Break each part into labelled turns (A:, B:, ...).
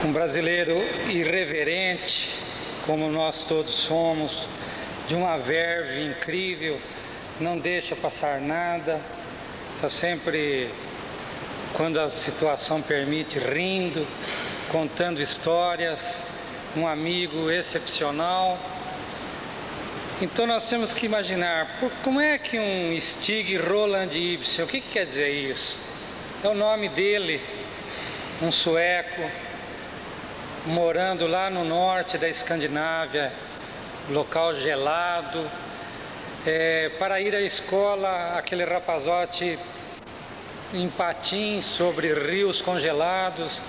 A: Um brasileiro irreverente, como nós todos somos, de uma verve incrível, não deixa passar nada, está sempre, quando a situação permite, rindo, contando histórias, um amigo excepcional. Então nós temos que imaginar, como é que um Stig Roland Ibsen, o que quer dizer isso? É o nome dele, um sueco, morando lá no norte da Escandinávia, local gelado, para ir à escola, aquele rapazote em patins sobre rios congelados,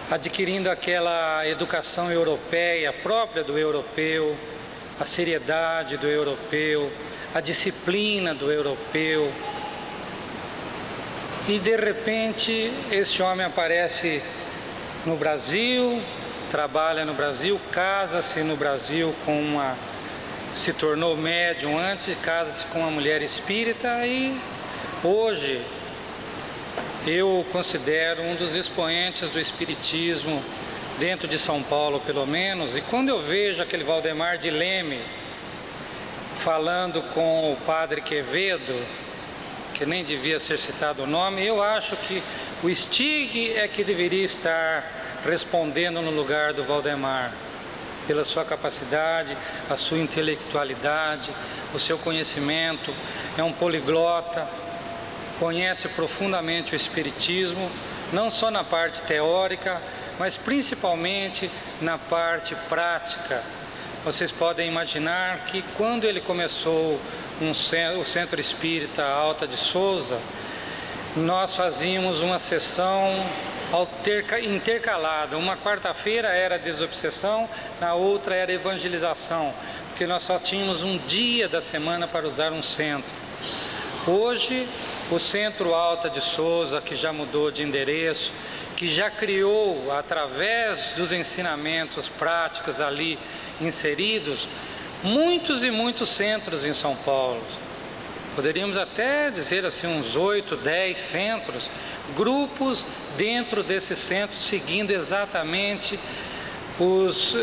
A: adquirindo aquela educação europeia, própria do europeu, a seriedade do europeu, a disciplina do europeu. E de repente esse homem aparece no Brasil, trabalha no Brasil, casa-se no Brasil se tornou médium antes, casa-se com uma mulher espírita e hoje eu considero um dos expoentes do espiritismo dentro de São Paulo, pelo menos. E quando eu vejo aquele Valdemar de Leme falando com o padre Quevedo, que nem devia ser citado o nome, eu acho que o Stig é que deveria estar respondendo no lugar do Valdemar, pela sua capacidade, a sua intelectualidade, o seu conhecimento, é um poliglota, conhece profundamente o espiritismo, não só na parte teórica, mas principalmente na parte prática. Vocês podem imaginar que quando ele começou o Centro Espírita Alta de Souza, nós fazíamos uma sessão intercalada. Uma quarta-feira era desobsessão, na outra era evangelização, porque nós só tínhamos um dia da semana para usar um centro. Hoje, o Centro Alta de Souza, que já mudou de endereço, que já criou, através dos ensinamentos práticos ali inseridos, muitos e muitos centros em São Paulo. Poderíamos até dizer assim, uns 8, 10 centros, grupos dentro desses centros, seguindo exatamente os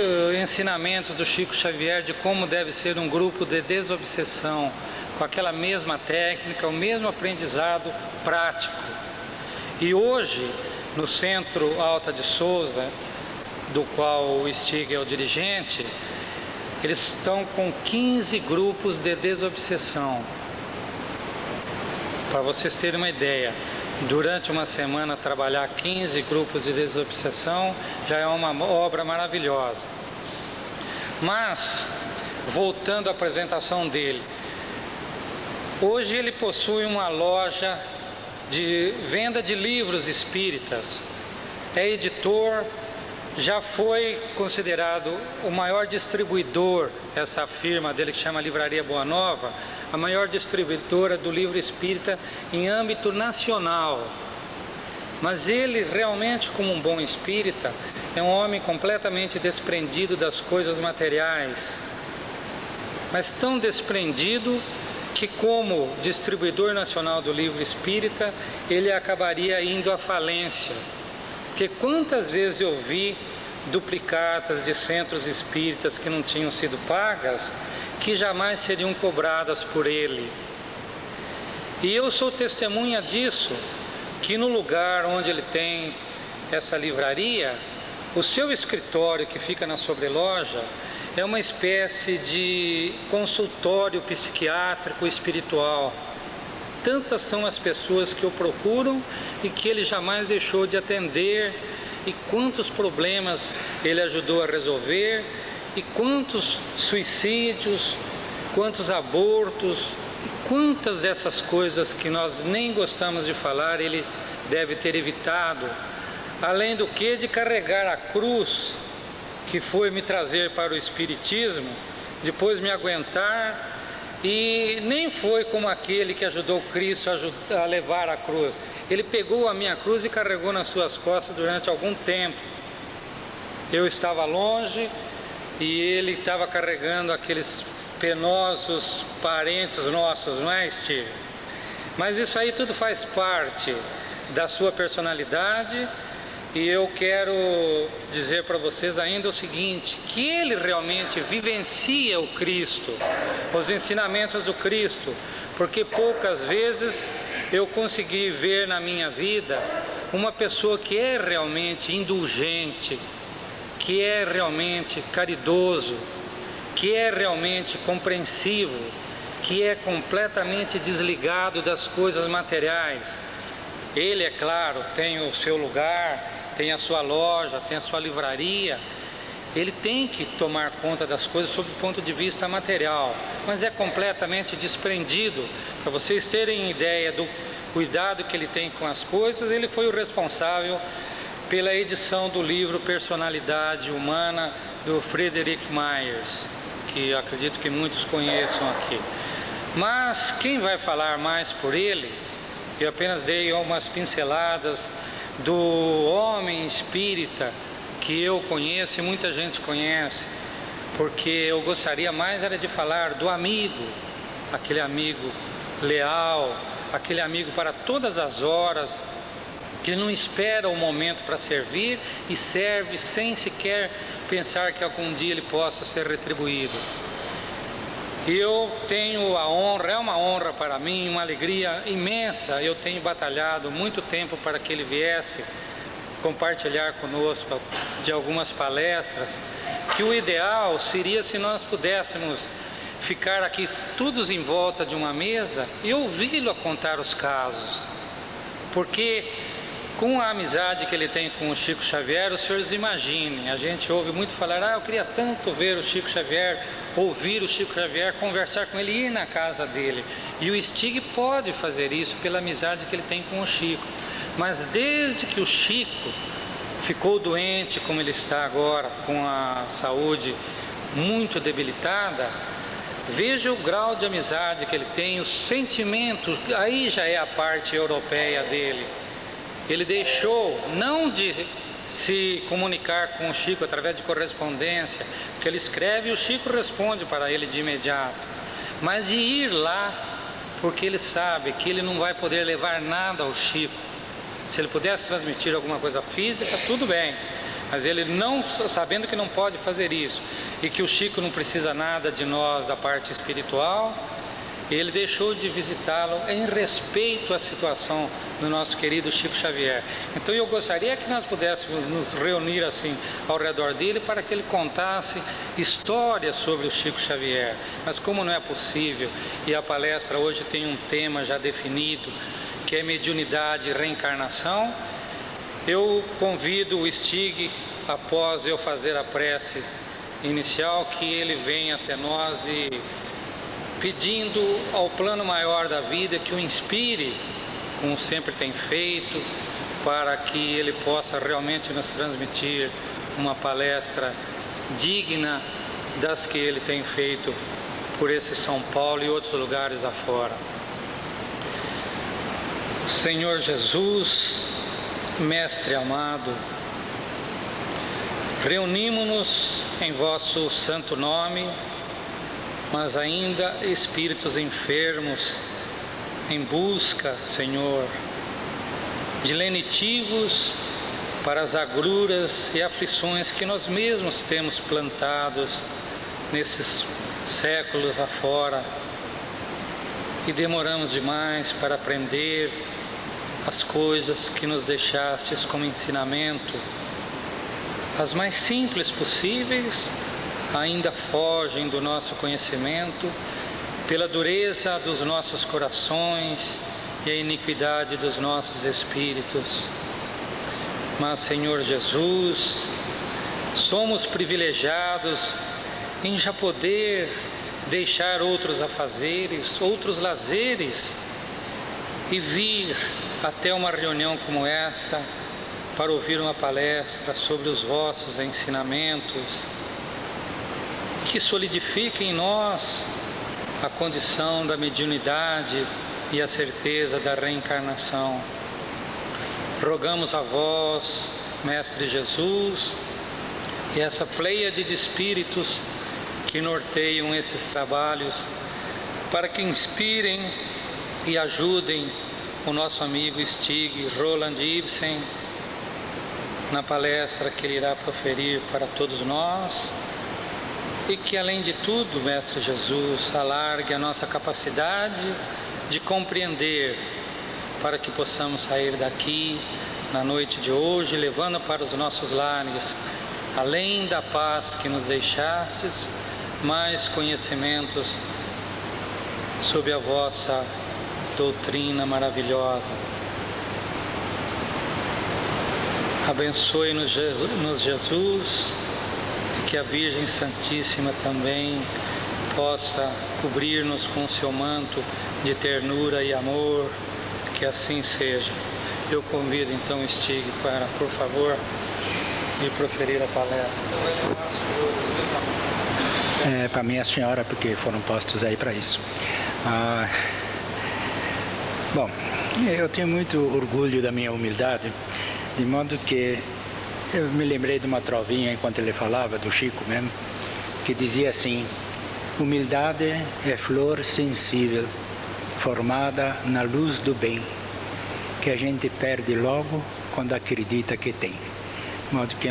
A: ensinamentos do Chico Xavier de como deve ser um grupo de desobsessão, com aquela mesma técnica, o mesmo aprendizado prático. E hoje, no Centro Alta de Souza, do qual o Stig é o dirigente, eles estão com 15 grupos de desobsessão. Para vocês terem uma ideia, durante uma semana trabalhar 15 grupos de desobsessão já é uma obra maravilhosa. Mas, voltando à apresentação dele, hoje ele possui uma loja de venda de livros espíritas, é editor, já foi considerado o maior distribuidor, essa firma dele que chama Livraria Boa Nova, a maior distribuidora do livro espírita em âmbito nacional. Mas ele realmente, como um bom espírita, é um homem completamente desprendido das coisas materiais, mas tão desprendido que, como distribuidor nacional do livro espírita, ele acabaria indo à falência. Porque quantas vezes eu vi duplicatas de centros espíritas que não tinham sido pagas, que jamais seriam cobradas por ele. E eu sou testemunha disso, que no lugar onde ele tem essa livraria, o seu escritório, que fica na sobreloja, é uma espécie de consultório psiquiátrico espiritual. Tantas são as pessoas que o procuram e que ele jamais deixou de atender, e quantos problemas ele ajudou a resolver, e quantos suicídios, quantos abortos, e quantas dessas coisas que nós nem gostamos de falar, ele deve ter evitado. Além do que, de carregar a cruz que foi me trazer para o Espiritismo, depois me aguentar, e nem foi como aquele que ajudou Cristo a levar a cruz. Ele pegou a minha cruz e carregou nas suas costas durante algum tempo. Eu estava longe e ele estava carregando aqueles penosos parentes nossos, não é, Steve? Mas isso aí tudo faz parte da sua personalidade E eu quero dizer para vocês ainda o seguinte, que ele realmente vivencia o Cristo, os ensinamentos do Cristo, porque poucas vezes eu consegui ver na minha vida uma pessoa que é realmente indulgente, que é realmente caridoso, que é realmente compreensivo, que é completamente desligado das coisas materiais. Ele, é claro, tem o seu lugar, tem a sua loja, tem a sua livraria. Ele tem que tomar conta das coisas sob o ponto de vista material, mas é completamente desprendido. Para vocês terem ideia do cuidado que ele tem com as coisas, ele foi o responsável pela edição do livro Personalidade Humana, do Friedrich Myers, que acredito que muitos conheçam aqui. Mas quem vai falar mais por ele, eu apenas dei umas pinceladas do homem espírita que eu conheço e muita gente conhece, porque eu gostaria mais era de falar do amigo, aquele amigo leal, aquele amigo para todas as horas, que não espera o momento para servir e serve sem sequer pensar que algum dia ele possa ser retribuído. Eu tenho a honra, é uma honra para mim, uma alegria imensa. Eu tenho batalhado muito tempo para que ele viesse compartilhar conosco de algumas palestras, que o ideal seria se nós pudéssemos ficar aqui todos em volta de uma mesa e ouvi-lo a contar os casos, porque com a amizade que ele tem com o Chico Xavier, os senhores imaginem, a gente ouve muito falar, eu queria tanto ver o Chico Xavier, ouvir o Chico Xavier, conversar com ele, ir na casa dele. E o Stig pode fazer isso pela amizade que ele tem com o Chico. Mas desde que o Chico ficou doente, como ele está agora, com a saúde muito debilitada, veja o grau de amizade que ele tem, os sentimentos, aí já é a parte europeia dele. Ele deixou, não de se comunicar com o Chico através de correspondência, porque ele escreve e o Chico responde para ele de imediato, mas de ir lá, porque ele sabe que ele não vai poder levar nada ao Chico. Se ele pudesse transmitir alguma coisa física, tudo bem, mas ele não, sabendo que não pode fazer isso, e que o Chico não precisa nada de nós da parte espiritual, ele deixou de visitá-lo em respeito à situação do nosso querido Chico Xavier. Então eu gostaria que nós pudéssemos nos reunir assim ao redor dele para que ele contasse histórias sobre o Chico Xavier. Mas como não é possível, e a palestra hoje tem um tema já definido, que é mediunidade e reencarnação, eu convido o Stig, após eu fazer a prece inicial, que ele venha até nós e pedindo ao plano maior da vida que o inspire, como sempre tem feito, para que ele possa realmente nos transmitir uma palestra digna das que ele tem feito por esse São Paulo e outros lugares afora. Senhor Jesus, Mestre amado, reunimos-nos em vosso santo nome, mas ainda espíritos enfermos, em busca, Senhor, de lenitivos para as agruras e aflições que nós mesmos temos plantados nesses séculos afora, e demoramos demais para aprender as coisas que nos deixastes como ensinamento. As mais simples possíveis ainda fogem do nosso conhecimento pela dureza dos nossos corações e a iniquidade dos nossos espíritos. Mas, Senhor Jesus, somos privilegiados em já poder deixar outros afazeres, outros lazeres e vir até uma reunião como esta para ouvir uma palestra sobre os vossos ensinamentos, que solidifique em nós a condição da mediunidade e a certeza da reencarnação. Rogamos a vós, Mestre Jesus, e essa pleiade de espíritos que norteiam esses trabalhos, para que inspirem e ajudem o nosso amigo Stig Roland Ibsen na palestra que Ele irá proferir para todos nós, e que, além de tudo, Mestre Jesus, alargue a nossa capacidade de compreender, para que possamos sair daqui na noite de hoje, levando para os nossos lares, além da paz que nos deixastes, mais conhecimentos sobre a vossa doutrina maravilhosa. Abençoe-nos, Jesus, e que a Virgem Santíssima também possa cobrir-nos com o seu manto de ternura e amor, que assim seja. Eu convido então Stig para, por favor, me proferir a palestra.
B: Para minha senhora, porque foram postos aí para isso. Bom, eu tenho muito orgulho da minha humildade, de modo que eu me lembrei de uma trovinha enquanto ele falava, do Chico mesmo, que dizia assim: humildade é flor sensível, formada na luz do bem, que a gente perde logo quando acredita que tem. De modo que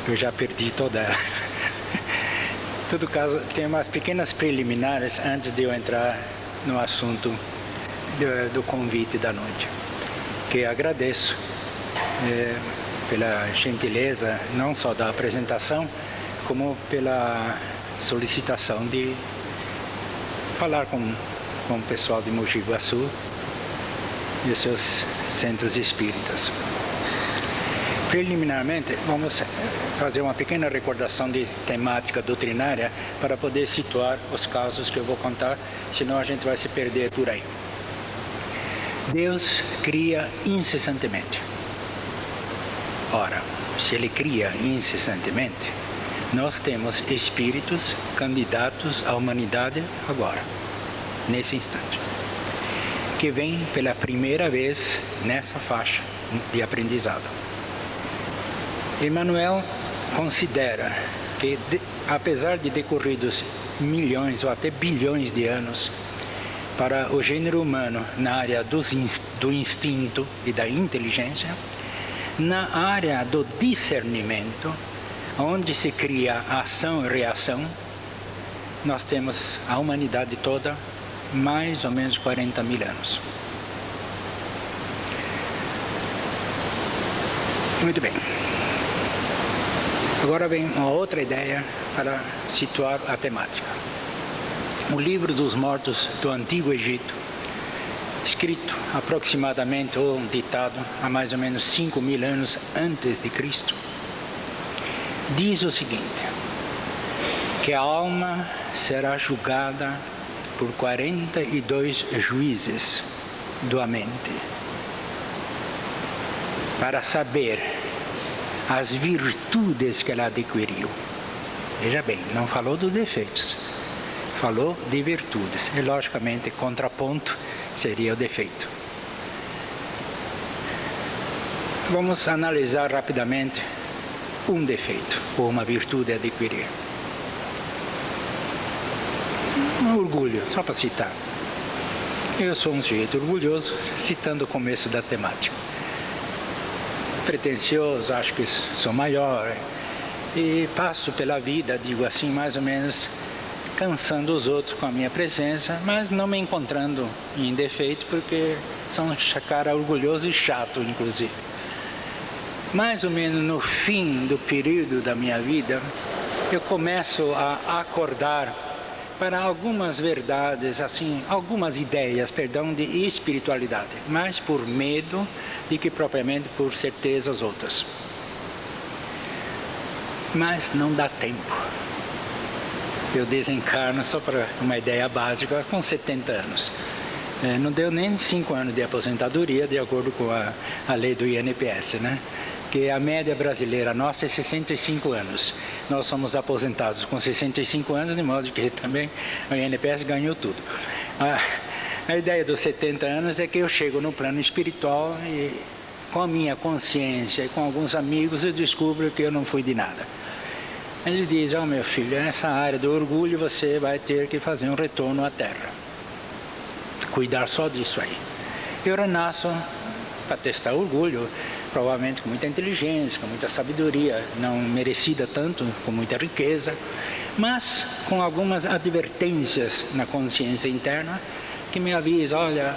B: eu já perdi toda ela. Em todo caso, tem umas pequenas preliminares antes de eu entrar no assunto do convite da noite, que agradeço pela gentileza, não só da apresentação, como pela solicitação de falar com o pessoal de Mogi Guaçu e os seus centros espíritas. Preliminarmente, vamos fazer uma pequena recordação de temática doutrinária para poder situar os casos que eu vou contar, senão a gente vai se perder por aí. Deus cria incessantemente. Ora, se Ele cria incessantemente, nós temos espíritos candidatos à humanidade agora, nesse instante, que vêm pela primeira vez nessa faixa de aprendizado. Emmanuel considera que, apesar de decorridos milhões ou até bilhões de anos para o gênero humano na área do instinto e da inteligência, na área do discernimento, onde se cria ação e reação, nós temos a humanidade toda mais ou menos 40 mil anos. Muito bem. Agora vem uma outra ideia para situar a temática. O Livro dos Mortos do Antigo Egito, escrito aproximadamente, ou ditado, há mais ou menos 5.000 anos antes de Cristo, diz o seguinte: que a alma será julgada por 42 juízes da mente, para saber as virtudes que ela adquiriu. Veja bem, não falou dos defeitos, falou de virtudes. E, logicamente, contraponto seria o defeito. Vamos analisar rapidamente um defeito ou uma virtude a adquirir. Um orgulho, só para citar. Eu sou um sujeito orgulhoso, citando o começo da temática. Pretencioso, acho que sou maior, e passo pela vida, digo assim, mais ou menos cansando os outros com a minha presença, mas não me encontrando em defeito, porque sou um cara orgulhoso e chato, inclusive. Mais ou menos no fim do período da minha vida, eu começo a acordar para algumas verdades, assim, algumas ideias, perdão, de espiritualidade, mais por medo do que propriamente por certezas outras. Mas não dá tempo. Eu desencarno, só para uma ideia básica, com 70 anos. Não deu nem 5 anos de aposentadoria, de acordo com a lei do INPS, né? Que a média brasileira nossa é 65 anos. Nós somos aposentados com 65 anos, de modo que também o INPS ganhou tudo. A ideia dos 70 anos é que eu chego no plano espiritual e, com a minha consciência e com alguns amigos, eu descubro que eu não fui de nada. Ele diz: ó, meu filho, nessa área do orgulho você vai ter que fazer um retorno à Terra. Cuidar só disso aí. Eu renasço para testar orgulho, provavelmente com muita inteligência, com muita sabedoria, não merecida tanto, com muita riqueza, mas com algumas advertências na consciência interna que me avisam: olha,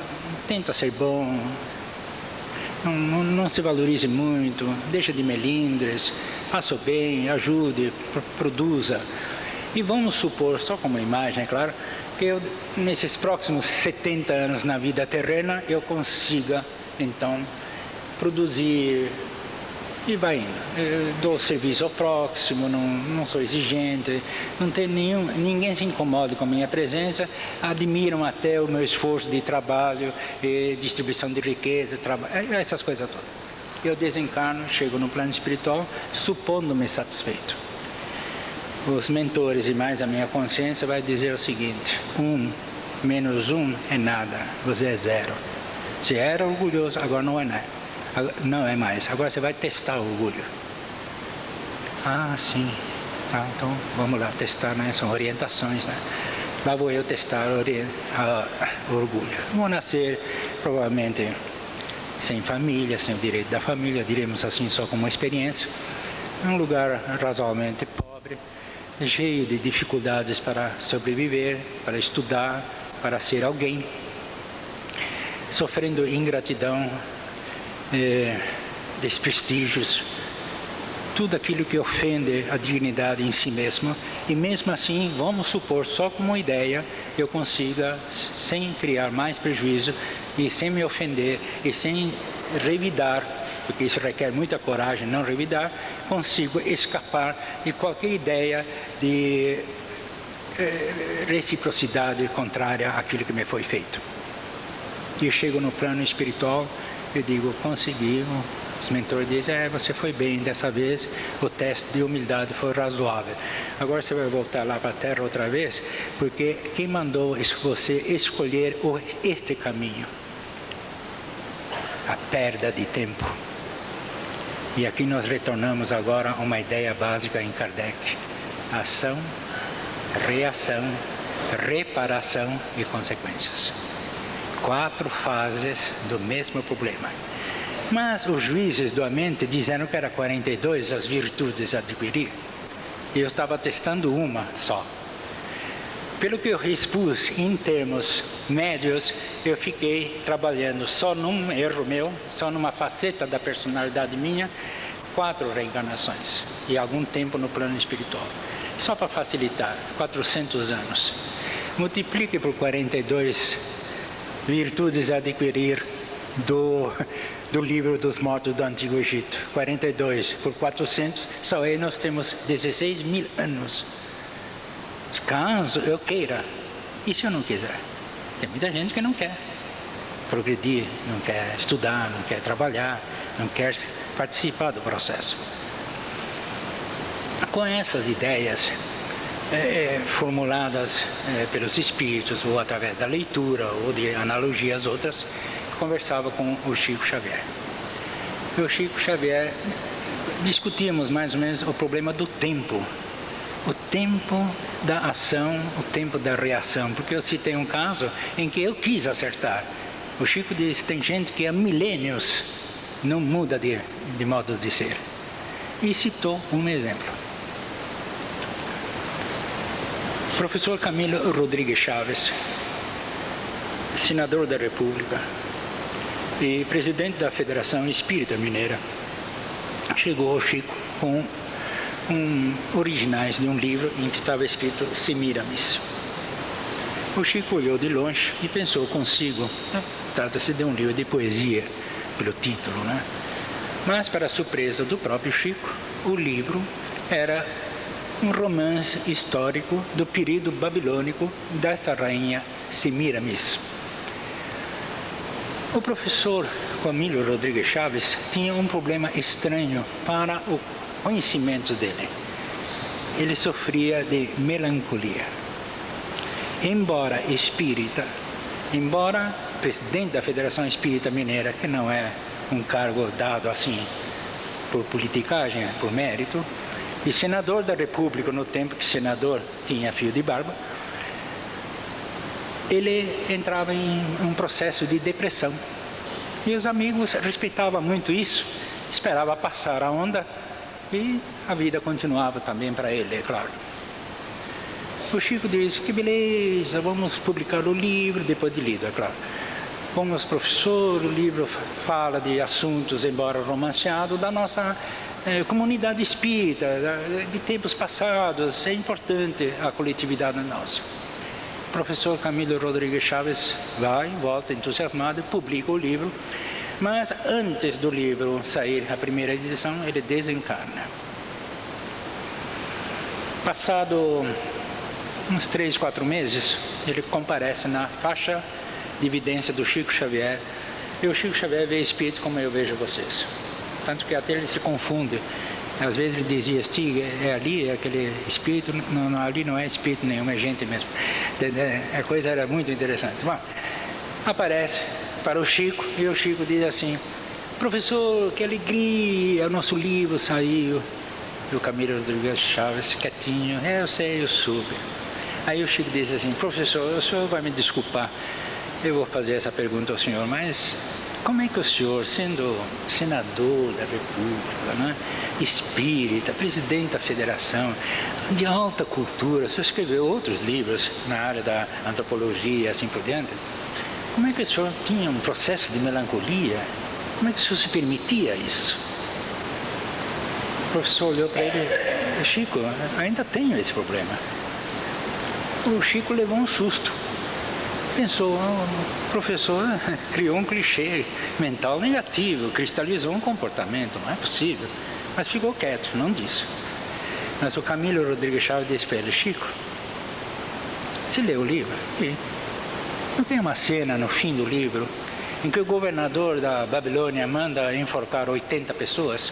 B: tenta ser bom, não se valorize muito, deixa de melindres, faça o bem, ajude, produza. E vamos supor, só como imagem, é claro, que eu, nesses próximos 70 anos na vida terrena, eu consiga, então, produzir e vai indo. Eu dou serviço ao próximo, não sou exigente, não tem ninguém se incomoda com a minha presença, admiram até o meu esforço de trabalho, distribuição de riqueza, essas coisas todas. Eu desencarno, chego no plano espiritual, supondo-me satisfeito. Os mentores e mais a minha consciência vai dizer o seguinte: 1 menos 1 é nada, você é 0. Você era orgulhoso, agora não é nada. Não é mais, agora você vai testar o orgulho. Ah, sim, tá, então vamos lá testar, né? São orientações, né? Lá vou eu testar o orgulho. Vou nascer provavelmente sem família, sem o direito da família, diremos assim só como experiência, num lugar razoavelmente pobre, cheio de dificuldades para sobreviver, para estudar, para ser alguém, sofrendo ingratidão, desprestígios, tudo aquilo que ofende a dignidade em si mesmo, e mesmo assim, vamos supor, só como ideia, eu consiga, sem criar mais prejuízo, e sem me ofender, e sem revidar, porque isso requer muita coragem, não revidar, consigo escapar de qualquer ideia de reciprocidade contrária àquilo que me foi feito. E eu chego no plano espiritual, eu digo, consegui. Os mentores dizem, você foi bem dessa vez, o teste de humildade foi razoável. Agora você vai voltar lá para a Terra outra vez, porque quem mandou você escolher este caminho? A perda de tempo. E aqui nós retornamos agora a uma ideia básica em Kardec: ação, reação, reparação e consequências. 4 fases do mesmo problema. Mas os juízes da mente disseram que era 42 as virtudes a adquirir. E eu estava testando uma só. Pelo que eu expus em termos médios, eu fiquei trabalhando só num erro meu, só numa faceta da personalidade minha, 4 reencarnações e algum tempo no plano espiritual. Só para facilitar, 400 anos. Multiplique por 42 virtudes a adquirir do livro dos mortos do Antigo Egito. 42 por 400, só aí nós temos 16 mil anos. Caso eu queira, e se eu não quiser? Tem muita gente que não quer progredir, não quer estudar, não quer trabalhar, não quer participar do processo. Com essas ideias formuladas pelos espíritos, ou através da leitura, ou de analogias outras, conversava com o Chico Xavier. E o Chico Xavier, discutíamos mais ou menos o problema do tempo. O tempo da ação, o tempo da reação. Porque eu citei um caso em que eu quis acertar. O Chico disse, tem gente que há milênios não muda de modo de ser. E citou um exemplo. O professor Camilo Rodrigues Chaves, senador da República e presidente da Federação Espírita Mineira, chegou ao Chico com originais de um livro em que estava escrito Semiramis. O Chico olhou de longe e pensou consigo, trata-se de um livro de poesia, pelo título, né? Mas, para a surpresa do próprio Chico, o livro era um romance histórico do período babilônico dessa rainha Semiramis. O professor Camilo Rodrigues Chaves tinha um problema estranho para o conhecimento dele. Ele sofria de melancolia. Embora espírita, embora presidente da Federação Espírita Mineira, que não é um cargo dado assim por politicagem, por mérito, e senador da República, no tempo que senador tinha fio de barba, ele entrava em um processo de depressão. E os amigos respeitavam muito isso, esperava passar a onda e a vida continuava também para ele, é claro. O Chico disse, que beleza, vamos publicar o livro depois de lido, é claro. Vamos, professor, o livro fala de assuntos, embora romanceado, da nossa comunidade espírita, de tempos passados, é importante a coletividade nossa. O professor Camilo Rodrigues Chaves volta entusiasmado e publica o livro, mas antes do livro sair a primeira edição, ele desencarna. Passado uns 3, 4 meses, ele comparece na faixa de evidência do Chico Xavier, e o Chico Xavier vê espírito como eu vejo vocês. Tanto que até ele se confunde. Às vezes ele dizia, Stig, é ali, é aquele espírito, não, ali não é espírito nenhum, é gente mesmo. A coisa era muito interessante. Bom, aparece para o Chico, e o Chico diz assim, professor, que alegria, o nosso livro saiu. E o Camilo Rodrigues Chaves, quietinho, eu sei, eu soube. Aí o Chico diz assim, professor, o senhor vai me desculpar, eu vou fazer essa pergunta ao senhor, mas como é que o senhor, sendo senador da República, né, espírita, presidente da federação, de alta cultura, o senhor escreveu outros livros na área da antropologia e assim por diante, como é que o senhor tinha um processo de melancolia? Como é que o senhor se permitia isso? O professor olhou para ele, Chico, ainda tenho esse problema. O Chico levou um susto. Pensou, o professor criou um clichê mental negativo, cristalizou um comportamento, não é possível. Mas ficou quieto, não disse. Mas o Camilo Rodrigues Chaves disse para ele, Chico, você leu o livro? E não tem uma cena no fim do livro em que o governador da Babilônia manda enforcar 80 pessoas?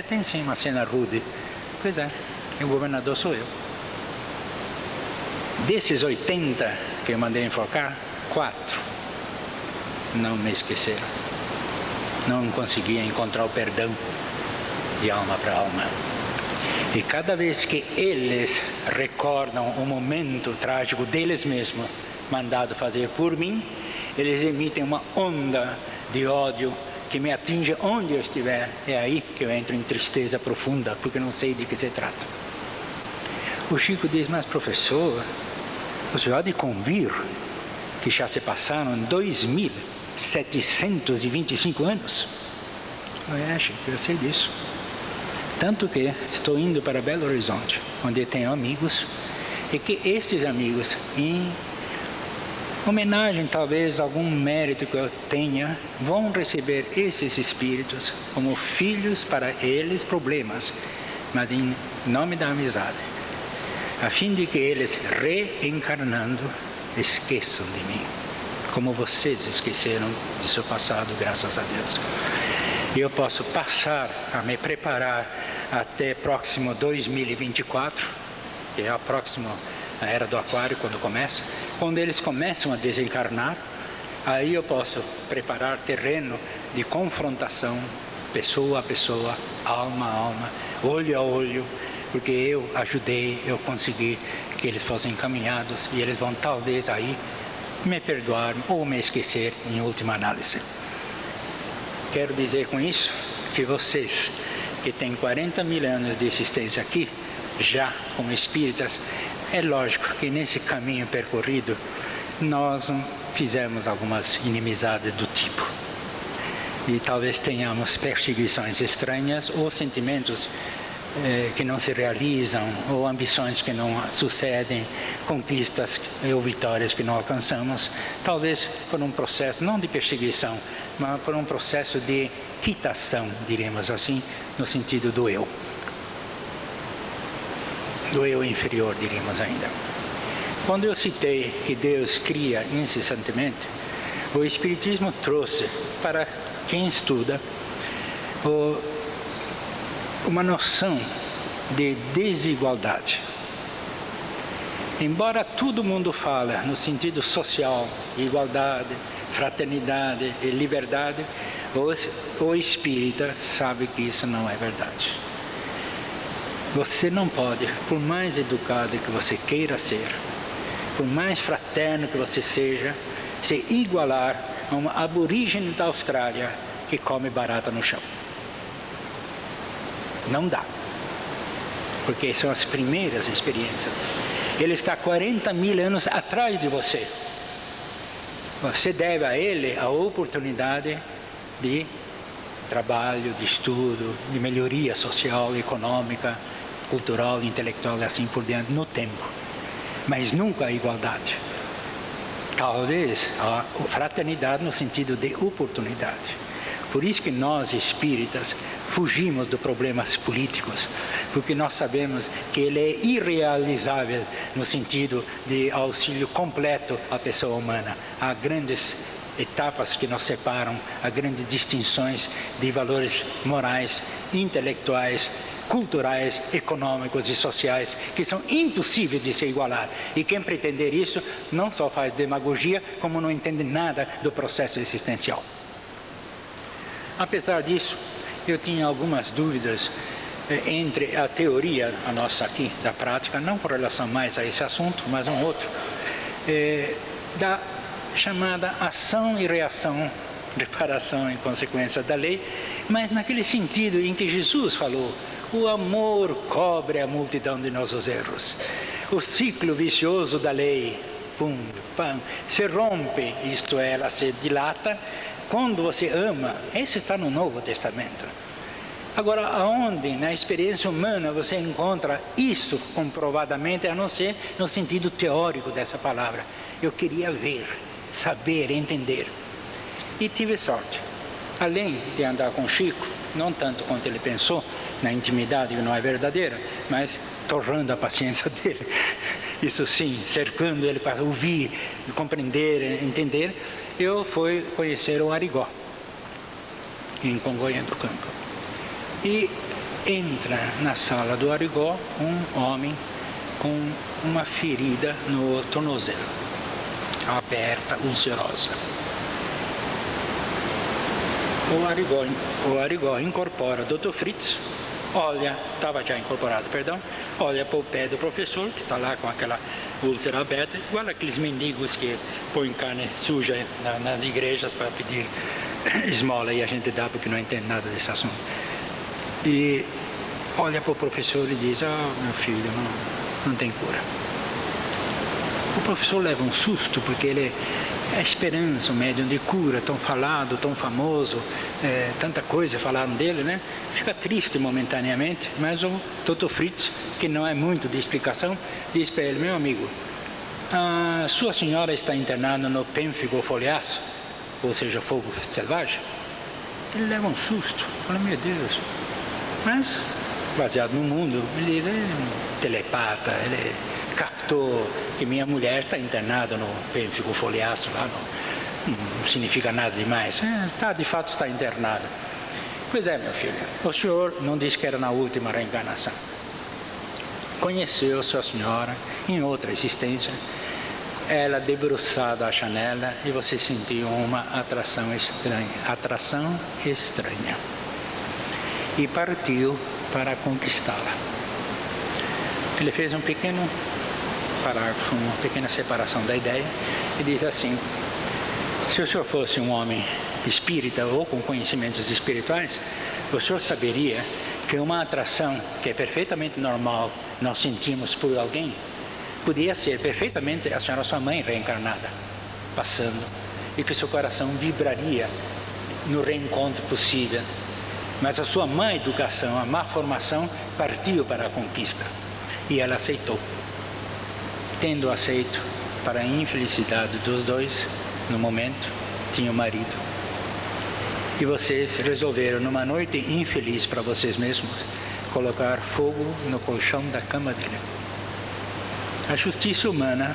B: Tem sim uma cena rude. Pois é, e o governador sou eu. Desses 80 que eu mandei enforcar, 4 não me esqueceram. Não conseguia encontrar o perdão de alma para alma. E cada vez que eles recordam o momento trágico deles mesmos, mandado fazer por mim, eles emitem uma onda de ódio que me atinge onde eu estiver. É aí que eu entro em tristeza profunda, porque não sei de que se trata. O Chico diz, mas professor, o senhor há de convir que já se passaram 2.725 anos? Chico, eu sei disso. Tanto que estou indo para Belo Horizonte, onde tenho amigos, e que esses amigos, em homenagem talvez a algum mérito que eu tenha, vão receber esses espíritos como filhos para eles problemas, mas em nome da amizade, a fim de que eles, reencarnando, esqueçam de mim, como vocês esqueceram de seu passado, graças a Deus. E eu posso passar a me preparar até próximo 2024, que é a próxima era do Aquário, quando eles começam a desencarnar, aí eu posso preparar terreno de confrontação, pessoa a pessoa, alma a alma, olho a olho, porque eu ajudei, eu consegui que eles fossem encaminhados e eles vão talvez aí me perdoar ou me esquecer em última análise. Quero dizer com isso que vocês que têm 40.000 anos de existência aqui, já como espíritas, é lógico que nesse caminho percorrido nós fizemos algumas inimizades do tipo. E talvez tenhamos perseguições estranhas ou sentimentos que não se realizam, ou ambições que não sucedem, conquistas ou vitórias que não alcançamos, talvez por um processo, não de perseguição, mas por um processo de quitação, diríamos assim, no sentido do eu inferior, diríamos ainda. Quando eu citei que Deus cria incessantemente, o Espiritismo trouxe para quem estuda uma noção de desigualdade. Embora todo mundo fale no sentido social, igualdade, fraternidade e liberdade, o espírita sabe que isso não é verdade. Você não pode, por mais educado que você queira ser, por mais fraterno que você seja, se igualar a uma aborígene da Austrália que come barata no chão. Não dá. Porque são as primeiras experiências. Ele está 40 mil anos atrás de você. Você deve a ele a oportunidade de trabalho, de estudo, de melhoria social, econômica, cultural, intelectual e assim por diante no tempo. Mas nunca a igualdade. Talvez a fraternidade no sentido de oportunidade. Por isso que nós, espíritas, fugimos dos problemas políticos, porque nós sabemos que ele é irrealizável no sentido de auxílio completo à pessoa humana. Há grandes etapas que nos separam, há grandes distinções de valores morais, intelectuais, culturais, econômicos e sociais, que são impossíveis de se igualar. E quem pretender isso, não só faz demagogia, como não entende nada do processo existencial. Apesar disso, eu tinha algumas dúvidas entre a teoria, a nossa aqui, da prática, não com relação mais a esse assunto, mas um outro, da chamada ação e reação, reparação e consequência da lei, mas naquele sentido em que Jesus falou, o amor cobre a multidão de nossos erros. O ciclo vicioso da lei, pum, pam, se rompe, isto é, ela se dilata, quando você ama. Esse está no Novo Testamento. Agora, aonde na experiência humana você encontra isso comprovadamente, a não ser no sentido teórico dessa palavra? Eu queria ver, saber, entender. E tive sorte. Além de andar com Chico, não tanto quanto ele pensou, na intimidade que não é verdadeira, mas torrando a paciência dele. Isso sim, cercando ele para ouvir, compreender, entender. Eu fui conhecer o Arigó, em Congonha do Campo. E entra na sala do Arigó um homem com uma ferida no tornozelo, aberta, ulcerosa. O Arigó incorpora o Dr. Fritz, olha, estava já incorporado, perdão, olha para o pé do professor, que está lá com aquela úlcera aberta, igual aqueles mendigos que põem carne suja nas igrejas para pedir esmola e a gente dá porque não entende nada desse assunto. E olha para o professor e diz, meu filho, não tem cura. O professor leva um susto porque ele é a esperança, o médium de cura, tão falado, tão famoso, tanta coisa falaram dele, né? Fica triste momentaneamente, mas o Dr. Fritz, que não é muito de explicação, diz para ele, meu amigo, a sua senhora está internada no pênfigo foliaço, ou seja, fogo selvagem. Ele leva um susto, fala, meu Deus. Mas, baseado no mundo, ele diz, é um telepata, ele captou que minha mulher está internada no pênfigo foliaço lá, não significa nada demais. De fato está internada. Pois é, meu filho, o senhor não disse que era na última reencarnação. Conheceu sua senhora em outra existência, ela debruçada à janela e você sentiu uma atração estranha. E partiu para conquistá-la. Ele fez um pequeno parágrafo, uma pequena separação da ideia, e diz assim, se o senhor fosse um homem espírita ou com conhecimentos espirituais, o senhor saberia que uma atração que é perfeitamente normal, nós sentimos por alguém, podia ser perfeitamente a senhora sua mãe reencarnada, passando, e que seu coração vibraria no reencontro possível. Mas a sua má educação, a má formação, partiu para a conquista. E ela aceitou. Tendo aceito, para a infelicidade dos dois, no momento, tinha o marido. E vocês resolveram, numa noite infeliz para vocês mesmos, colocar fogo no colchão da cama dele. A justiça humana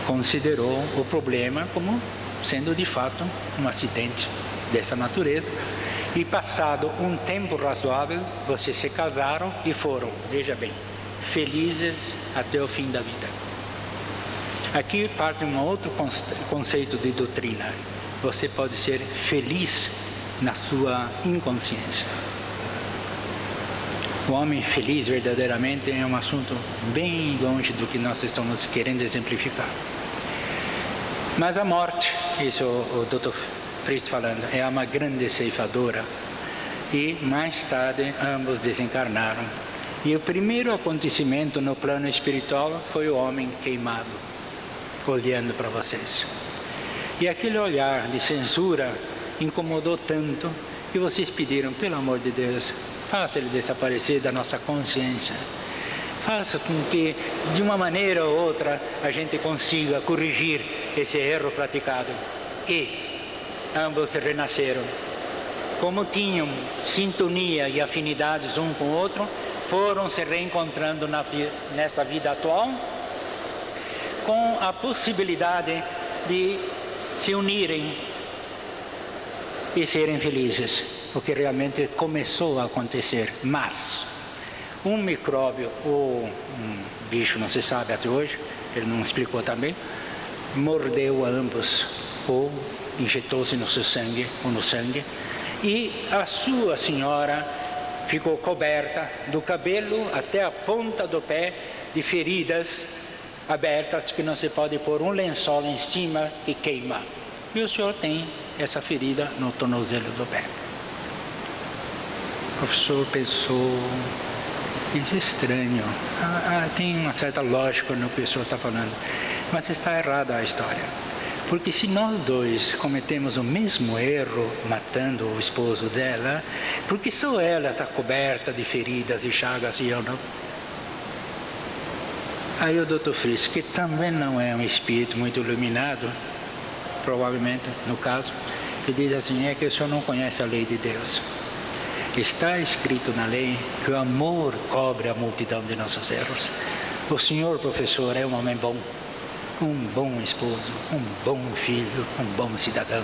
B: considerou o problema como sendo, de fato, um acidente dessa natureza. E passado um tempo razoável, vocês se casaram e foram, veja bem, felizes até o fim da vida. Aqui parte um outro conceito de doutrina. Você pode ser feliz na sua inconsciência. O homem feliz verdadeiramente é um assunto bem longe do que nós estamos querendo exemplificar. Mas a morte, isso o Dr. Fritz falando, é uma grande ceifadora e mais tarde ambos desencarnaram. E o primeiro acontecimento no plano espiritual foi o homem queimado, olhando para vocês. E aquele olhar de censura incomodou tanto que vocês pediram, pelo amor de Deus, faça ele desaparecer da nossa consciência. Faça com que, de uma maneira ou outra, a gente consiga corrigir esse erro praticado. E ambos renasceram. Como tinham sintonia e afinidades um com o outro, foram se reencontrando nessa vida atual, com a possibilidade de se unirem e serem felizes, o que realmente começou a acontecer. Mas um micróbio ou um bicho, não se sabe até hoje, ele não explicou também, mordeu a ambos ou injetou-se no seu sangue ou no sangue, e a sua senhora ficou coberta do cabelo até a ponta do pé de feridas abertas que não se pode pôr um lençol em cima e queima. E o senhor tem essa ferida no tornozelo do pé. O professor pensou, isso é estranho, tem uma certa lógica no que o senhor está falando, mas está errada a história. Porque se nós dois cometemos o mesmo erro, matando o esposo dela, porque só ela está coberta de feridas e chagas e eu não? Aí o Dr. Fritz, que também não é um espírito muito iluminado, provavelmente, no caso, ele diz assim, é que o senhor não conhece a lei de Deus. Está escrito na lei que o amor cobre a multidão de nossos erros. O senhor, professor, é um homem bom, um bom esposo, um bom filho, um bom cidadão.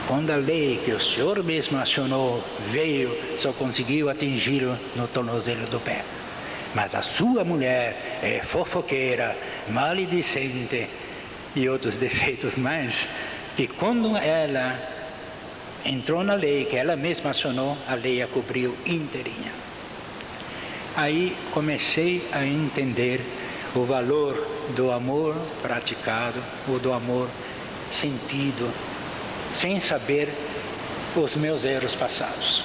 B: Quando a lei que o senhor mesmo acionou veio, só conseguiu atingi-lo no tornozelo do pé. Mas a sua mulher é fofoqueira, maledicente e outros defeitos mais, que quando ela entrou na lei que ela mesma acionou, a lei a cobriu inteirinha. Aí comecei a entender o valor do amor praticado, ou do amor sentido, sem saber os meus erros passados,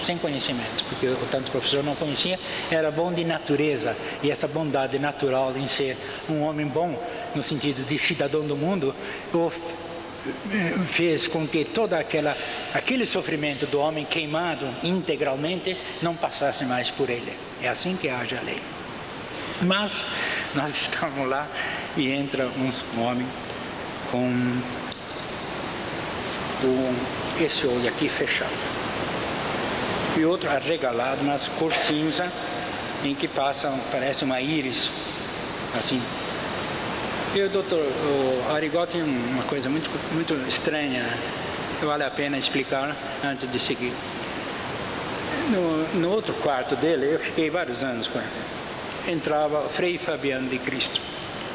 B: sem conhecimento, porque o tanto professor não conhecia, era bom de natureza, e essa bondade natural em ser um homem bom, no sentido de cidadão do mundo, fez com que todo aquele sofrimento do homem queimado integralmente não passasse mais por ele. É assim que age a lei. Mas nós estávamos lá e entra um homem com esse olho aqui fechado e outro arregalado, mas cor cinza, em que parece uma íris, assim. E o Arigó tem uma coisa muito estranha, vale a pena explicar antes de seguir. No outro quarto dele, eu fiquei vários anos com ele, entrava Frei Fabiano de Cristo,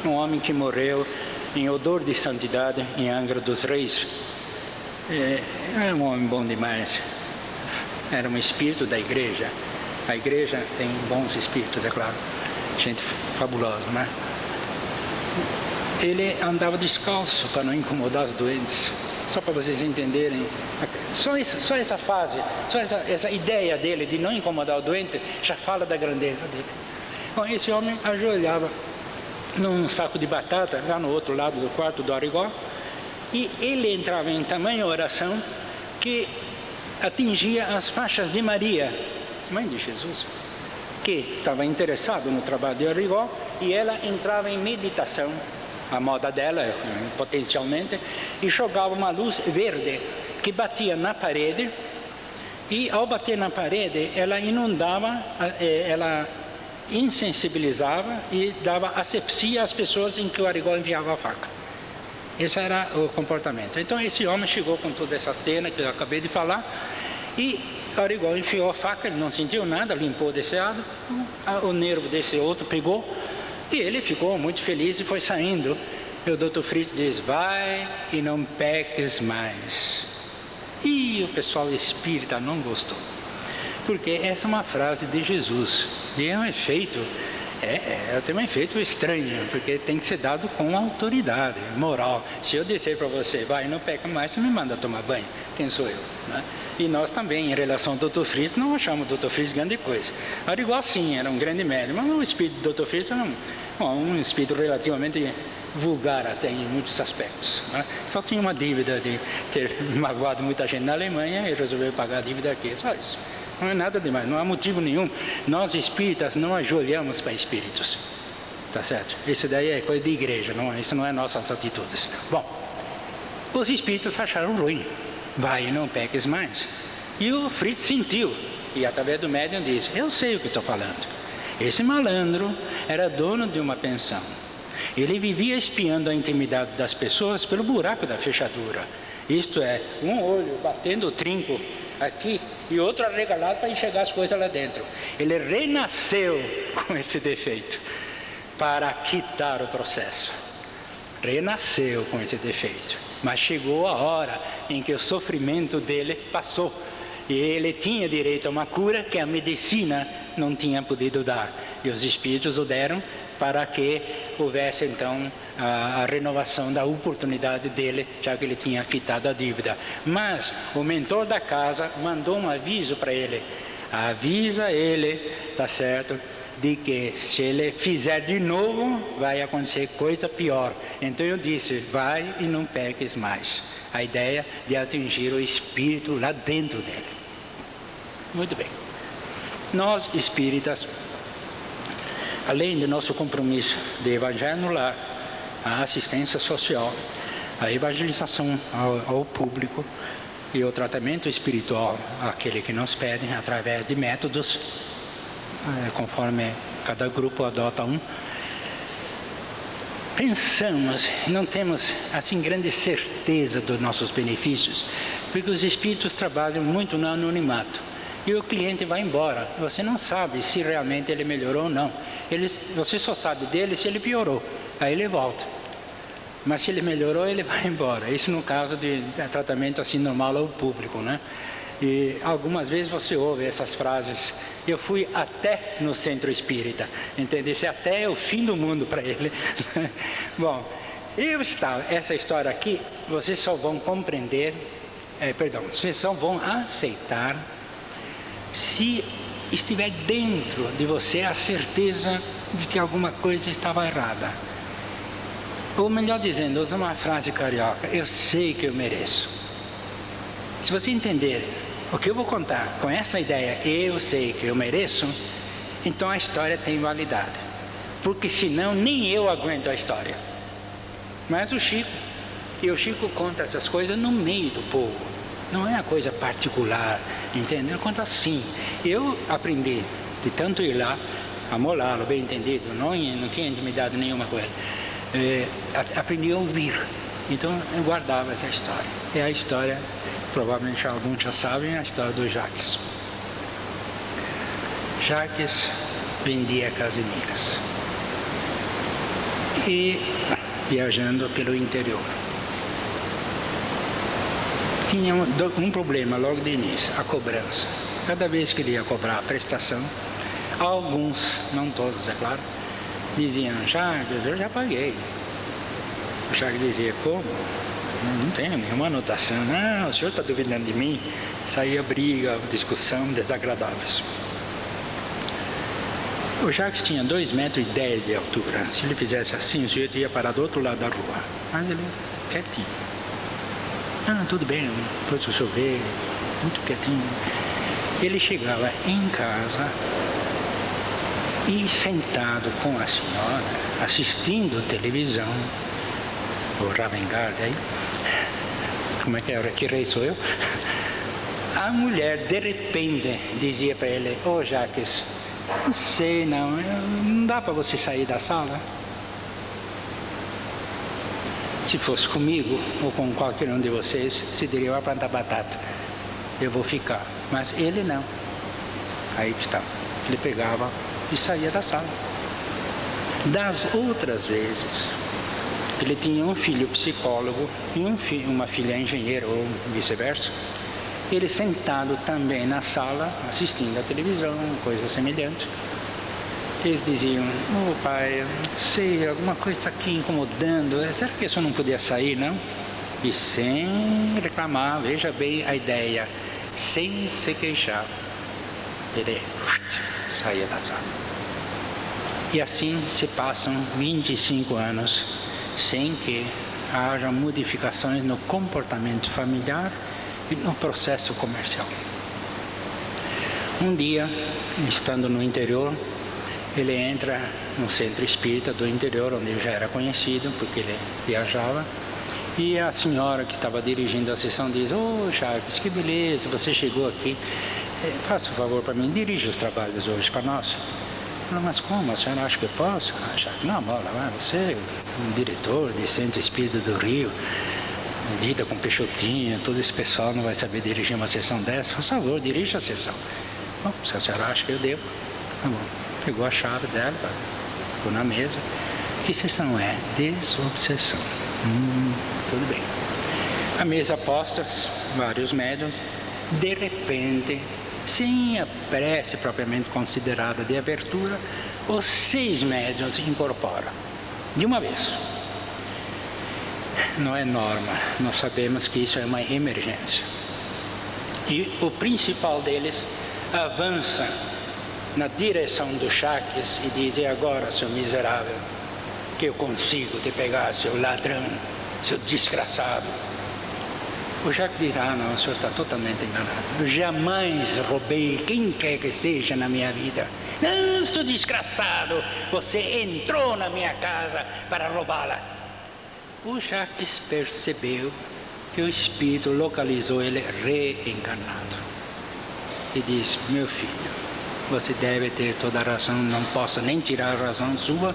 B: um homem que morreu em odor de santidade em Angra dos Reis. Era um homem bom demais, era um espírito da igreja. A igreja tem bons espíritos, é claro, gente fabulosa, né? Ele andava descalço para não incomodar os doentes, só para vocês entenderem. Só essa fase, só essa ideia dele de não incomodar o doente, já fala da grandeza dele. Bom, esse homem ajoelhava num saco de batata, lá no outro lado do quarto do Arigó, e ele entrava em tamanha oração que atingia as faixas de Maria, mãe de Jesus, que estava interessado no trabalho de Arigó, e ela entrava em meditação, a moda dela, potencialmente, e jogava uma luz verde que batia na parede, e ao bater na parede, ela inundava, ela insensibilizava e dava asepsia às pessoas em que o Arigó enviava a faca. Esse era o comportamento. Então esse homem chegou com toda essa cena que eu acabei de falar, e o Arigó enfiou a faca, ele não sentiu nada, limpou desse lado, o nervo desse outro pegou, e ele ficou muito feliz e foi saindo. E o Dr. Fritz diz, vai e não peques mais. E o pessoal espírita não gostou, porque essa é uma frase de Jesus, e é um efeito, tem um efeito estranho, porque tem que ser dado com autoridade moral. Se eu disser para você, vai e não peca mais, você me manda tomar banho. quem sou eu, né? E nós também, em relação ao Dr. Fritz, não achamos o Dr. Fritz grande coisa. Era igual sim, era um grande médium, mas o espírito do Dr. Fritz era um espírito relativamente vulgar até em muitos aspectos, né? Só tinha uma dívida de ter magoado muita gente na Alemanha e resolveu pagar a dívida aqui, só isso. Não é nada demais, não há motivo nenhum. Nós espíritas não ajoelhamos para espíritos, tá certo? Isso daí é coisa de igreja, isso não é nossas atitudes. Bom, os espíritos acharam ruim. Vai e não peques mais. E o Fritz sentiu, e através do médium disse, eu sei o que estou falando. Esse malandro era dono de uma pensão. Ele vivia espiando a intimidade das pessoas pelo buraco da fechadura. Isto é, um olho batendo o trinco aqui e outro arregalado para enxergar as coisas lá dentro. Ele renasceu com esse defeito para quitar o processo. Renasceu com esse defeito. Mas chegou a hora em que o sofrimento dele passou. E ele tinha direito a uma cura que a medicina não tinha podido dar. E os espíritos o deram para que houvesse então a renovação da oportunidade dele, já que ele tinha quitado a dívida. Mas o mentor da casa mandou um aviso para ele. Avisa ele, tá certo, de que se ele fizer de novo, vai acontecer coisa pior. Então eu disse, vai e não peques mais. A ideia de atingir o espírito lá dentro dele. Muito bem. Nós, espíritas, além do nosso compromisso de evangelho no lar, a assistência social, a evangelização ao público e o tratamento espiritual, aquele que nos pedem através de métodos, conforme cada grupo adota um, pensamos, não temos assim grande certeza dos nossos benefícios, porque os espíritos trabalham muito no anonimato e o cliente vai embora. Você não sabe se realmente ele melhorou ou não. Você só sabe dele se ele piorou, aí ele volta. Mas se ele melhorou, ele vai embora. Isso no caso de tratamento assim normal ao público, né? E algumas vezes você ouve essas frases, eu fui até no centro espírita, entende? Esse até é o fim do mundo para ele. Bom, essa história aqui, vocês só vão compreender, vocês só vão aceitar se estiver dentro de você a certeza de que alguma coisa estava errada. Ou melhor dizendo, usa uma frase carioca, eu sei que eu mereço. Se você entender o que eu vou contar com essa ideia, eu sei que eu mereço, então a história tem validade. Porque senão nem eu aguento a história. Mas o Chico conta essas coisas no meio do povo. Não é uma coisa particular, entende? Ele conta assim. Eu aprendi de tanto ir lá, amolá-lo, bem entendido, não tinha intimidade nenhuma com ele. Aprendi a ouvir. Então eu guardava essa história. É a história, provavelmente alguns já sabem, a história do Jacques. Jacques vendia casimeiras e viajando pelo interior. Tinha um problema logo de início, a cobrança. Cada vez que ele ia cobrar a prestação, alguns, não todos é claro, diziam, Jacques, eu já paguei. O Jacques dizia, como? Não tenho nenhuma anotação. Não, o senhor está duvidando de mim? Saía briga, discussão, desagradáveis. O Jacques tinha 2,10 metros de altura. Se ele fizesse assim, o sujeito ia parar do outro lado da rua. Mas ele, quietinho. Ah, tudo bem, depois o senhor vê, muito quietinho. Ele chegava em casa e sentado com a senhora, assistindo televisão, o Ravengard aí, como é que era? Que rei sou eu? A mulher, de repente, dizia para ele, ô Jacques, não sei não dá para você sair da sala? Se fosse comigo, ou com qualquer um de vocês, se diria, vai plantar batata, eu vou ficar. Mas ele não. Aí está, ele pegava e saía da sala. Das outras vezes, ele tinha um filho psicólogo e uma filha engenheira, ou vice-versa. Ele sentado também na sala, assistindo a televisão, coisa semelhante. Eles diziam, pai, não sei, alguma coisa está aqui incomodando, será que isso não podia sair, não? E sem reclamar, veja bem a ideia, sem se queixar, ele saía da sala. E assim se passam 25 anos sem que haja modificações no comportamento familiar e no processo comercial. Um dia, estando no interior, ele entra no centro espírita do interior, onde ele já era conhecido, porque ele viajava, e a senhora que estava dirigindo a sessão diz: "Ô, Jacques, que beleza, você chegou aqui, faça um favor para mim, dirija os trabalhos hoje para nós." Falei: "Mas como? A senhora acha que eu posso?" "Ah, Jacques, não, bola, você é um diretor de centro espírita do Rio, lida com Peixotinho, todo esse pessoal não vai saber dirigir uma sessão dessa, por favor, dirija a sessão." "Bom, se a senhora acha que eu devo." Tá bom. Pegou a chave dela, ficou na mesa. Que sessão é? Desobsessão. Tudo bem. A mesa postas, vários médiuns, de repente, sem a prece propriamente considerada de abertura, os 6 médiuns incorporam, de uma vez. Não é norma, nós sabemos que isso é uma emergência. E o principal deles avança na direção do Jacques e diz: "E agora, seu miserável, que eu consigo te pegar, seu ladrão, seu desgraçado." O Jacques diz: "Ah, não, o senhor está totalmente enganado. Eu jamais roubei quem quer que seja na minha vida." "Não, seu desgraçado, você entrou na minha casa para roubá-la." O Jacques percebeu que o espírito localizou ele reencarnado e disse: "Meu filho, você deve ter toda a razão, não posso nem tirar a razão sua,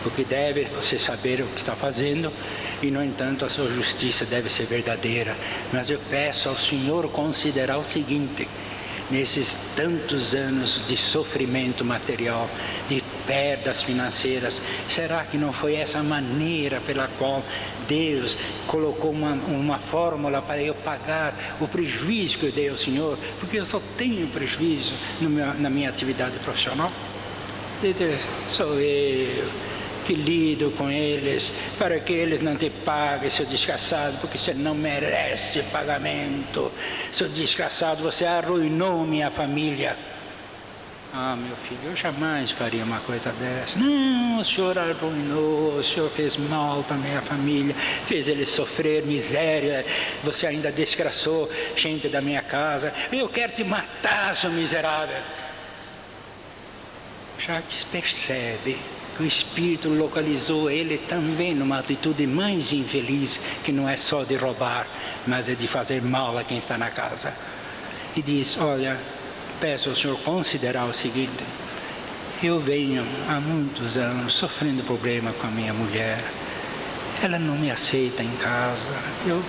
B: porque deve você saber o que está fazendo, e no entanto a sua justiça deve ser verdadeira. Mas eu peço ao senhor considerar o seguinte: nesses tantos anos de sofrimento material, de perdas financeiras, será que não foi essa maneira pela qual Deus colocou uma fórmula para eu pagar o prejuízo que eu dei ao senhor? Porque eu só tenho prejuízo na minha atividade profissional. Sou eu que lido com eles para que eles não te paguem, seu desgraçado, porque você não merece pagamento. Seu desgraçado, você arruinou minha família." "Ah, meu filho, eu jamais faria uma coisa dessa." "Não, o senhor arruinou, o senhor fez mal para minha família, fez eles sofrer miséria, você ainda desgraçou gente da minha casa. Eu quero te matar, seu miserável." Jacques percebe que o espírito localizou ele também numa atitude mais infeliz, que não é só de roubar, mas é de fazer mal a quem está na casa. E diz: "Olha, peço ao senhor considerar o seguinte: eu venho há muitos anos sofrendo problema com a minha mulher. Ela não me aceita em casa. Eu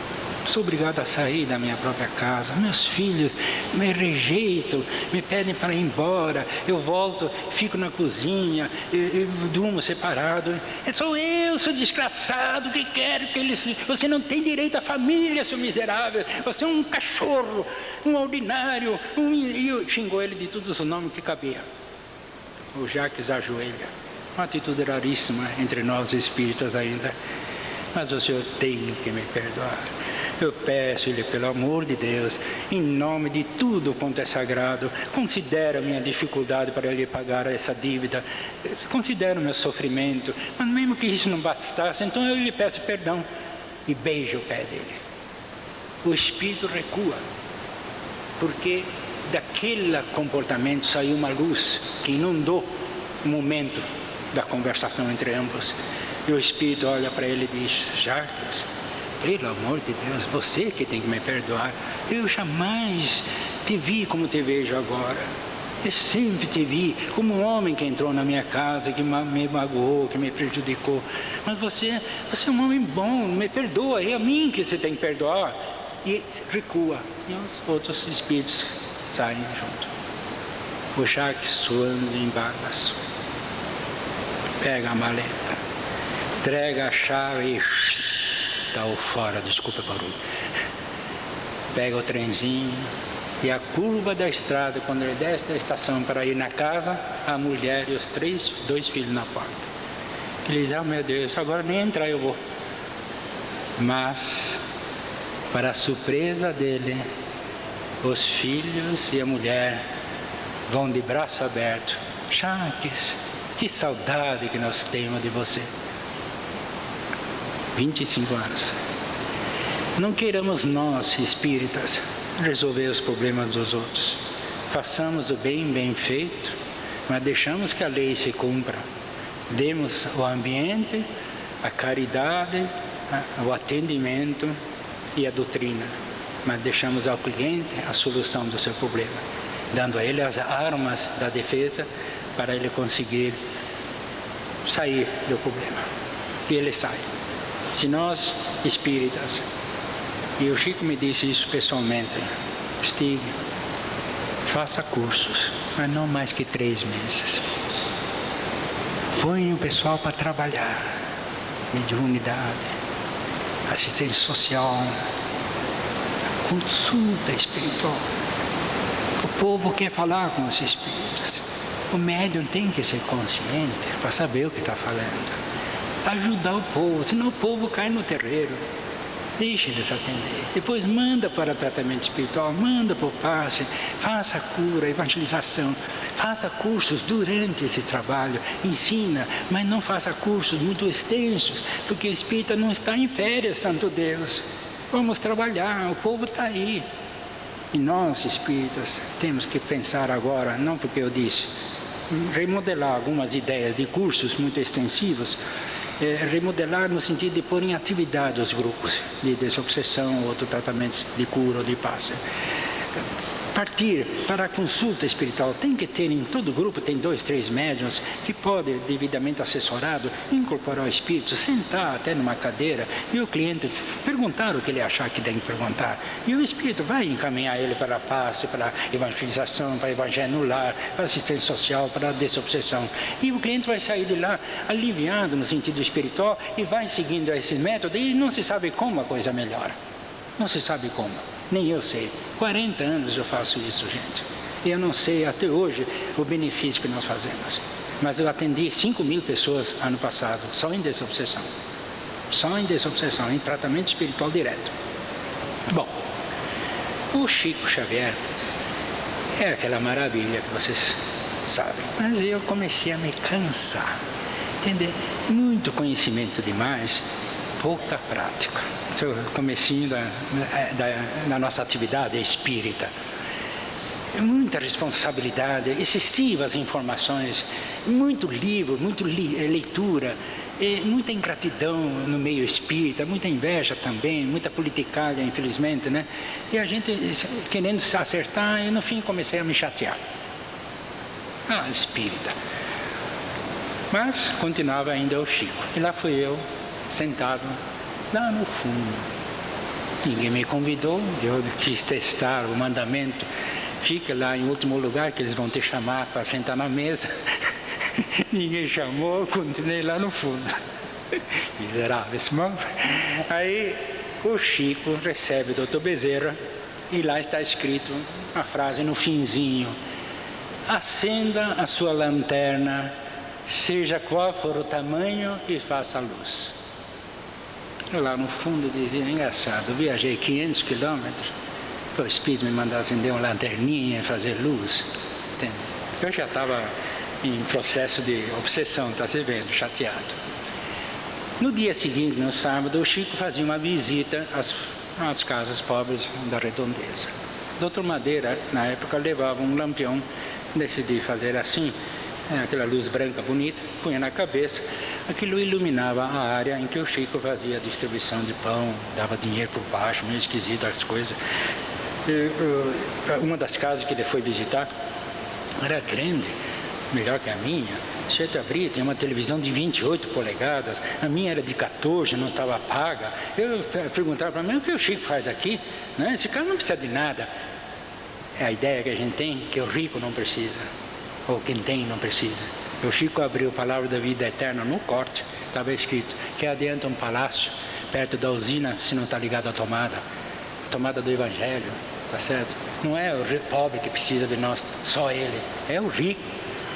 B: sou obrigado a sair da minha própria casa. Meus filhos me rejeitam, me pedem para ir embora. Eu volto, fico na cozinha, eu durmo separado. Sou eu, seu desgraçado, que quero que eles... Você não tem direito à família, seu miserável. Você é um cachorro, um ordinário." E xingou ele de todos os nomes que cabia. O Jacques ajoelha. Uma atitude raríssima entre nós espíritas ainda. "Mas o senhor tem que me perdoar. Eu peço-lhe, pelo amor de Deus, em nome de tudo quanto é sagrado, considera a minha dificuldade para lhe pagar essa dívida, considera o meu sofrimento, mas mesmo que isso não bastasse, então eu lhe peço perdão." E beija o pé dele. O espírito recua, porque daquele comportamento saiu uma luz que inundou o momento da conversação entre ambos. E o espírito olha para ele e diz: "Jacques, pelo amor de Deus, você que tem que me perdoar. Eu jamais te vi como te vejo agora. Eu sempre te vi como um homem que entrou na minha casa, que me magoou, que me prejudicou. Mas você é um homem bom, me perdoa, é a mim que você tem que perdoar." E recua, e os outros espíritos saem junto. O Jacques, suando em barbas, pega a maleta, entrega a chave e caiu fora, desculpa o barulho. Pega o trenzinho e a curva da estrada, quando ele desce da estação para ir na casa, a mulher e os 2 filhos na porta. Ele diz: "Ah, meu Deus, agora nem entrar eu vou." Mas Para a surpresa dele, os filhos e a mulher vão de braço aberto. Jacques, que saudade que nós temos de você. 25 anos. Não queiramos nós, espíritas, resolver os problemas dos outros. Façamos o bem bem feito, mas deixamos que a lei se cumpra. Demos o ambiente, a caridade, o atendimento e a doutrina, mas deixamos ao cliente a solução do seu problema, dando a ele as armas da defesa para ele conseguir sair do problema. E ele sai. Se nós, espíritas, e o Chico me disse isso pessoalmente, Stig, faça cursos, mas não mais que 3 meses. Põe o pessoal para trabalhar, mediunidade, assistência social, consulta espiritual. O povo quer falar com os espíritos. O médium tem que ser consciente para saber o que está falando. Ajudar o povo, senão o povo cai no terreiro. Deixe eles atender. Depois manda para tratamento espiritual, manda para o passe, faça cura, evangelização, faça cursos durante esse trabalho, ensina, mas não faça cursos muito extensos, porque o espírita não está em férias, santo Deus. Vamos trabalhar, o povo está aí. E nós, espíritas, temos que pensar agora, não porque eu disse, remodelar algumas ideias de cursos muito extensivos, remodelar no sentido de pôr em atividade os grupos de desobsessão, outros tratamentos de cura ou de passe. Partir para a consulta espiritual. Tem que ter em todo grupo, tem 2, 3 médiuns que podem, devidamente assessorado, incorporar o espírito, sentar até numa cadeira e o cliente perguntar o que ele achar que tem que perguntar. E o espírito vai encaminhar ele para a passe, para a evangelização, para o evangelho no lar, para a assistência social, para a desobsessão. E o cliente vai sair de lá aliviado no sentido espiritual e vai seguindo esse método e não se sabe como a coisa melhora. Não se sabe como. Nem eu sei. 40 anos eu faço isso, gente. E eu não sei até hoje o benefício que nós fazemos. Mas eu atendi 5.000 pessoas ano passado, só em desobsessão. Só em desobsessão, em tratamento espiritual direto. Bom, o Chico Xavier é aquela maravilha que vocês sabem. Mas eu comecei a me cansar. Entender? Muito conhecimento demais, pouca prática. O comecinho da nossa atividade espírita. Muita responsabilidade, excessivas informações, muito livro, muita leitura, muita ingratidão no meio espírita, muita inveja também, muita politicagem, infelizmente, né? E a gente querendo se acertar e no fim comecei a me chatear. Espírita. Mas continuava ainda o Chico. E lá fui eu, sentado lá no fundo. Ninguém me convidou, eu quis testar o mandamento. Fica lá em último lugar, que eles vão te chamar para sentar na mesa. Ninguém chamou, continuei lá no fundo. Miserável esse irmão. Aí o Chico recebe o Dr. Bezerra e lá está escrito a frase no finzinho: acenda a sua lanterna, seja qual for o tamanho, e faça a luz. Lá no fundo dizia, engraçado, eu viajei 500 quilômetros, o Espírito me mandou acender uma lanterninha e fazer luz. Entende? Eu já estava em processo de obsessão, está se vendo, chateado. No dia seguinte, no sábado, o Chico fazia uma visita às casas pobres da Redondeza. O Dr. Madeira, na época, levava um lampião, decidi fazer assim, aquela luz branca bonita, punha na cabeça, aquilo iluminava a área em que o Chico fazia a distribuição de pão, dava dinheiro por baixo, meio esquisito as coisas. Uma das casas que ele foi visitar era grande, melhor que a minha. Se eu abrir, tem uma televisão de 28 polegadas, a minha era de 14, não estava paga. Eu perguntava para mim, o que o Chico faz aqui? Né? Esse cara não precisa de nada. É a ideia que a gente tem, que o rico não precisa. Ou quem tem não precisa. O Chico abriu a palavra da vida eterna no corte, estava escrito, que adianta um palácio perto da usina se não está ligado à tomada do Evangelho, tá certo? Não é o pobre que precisa de nós, só ele, é o rico,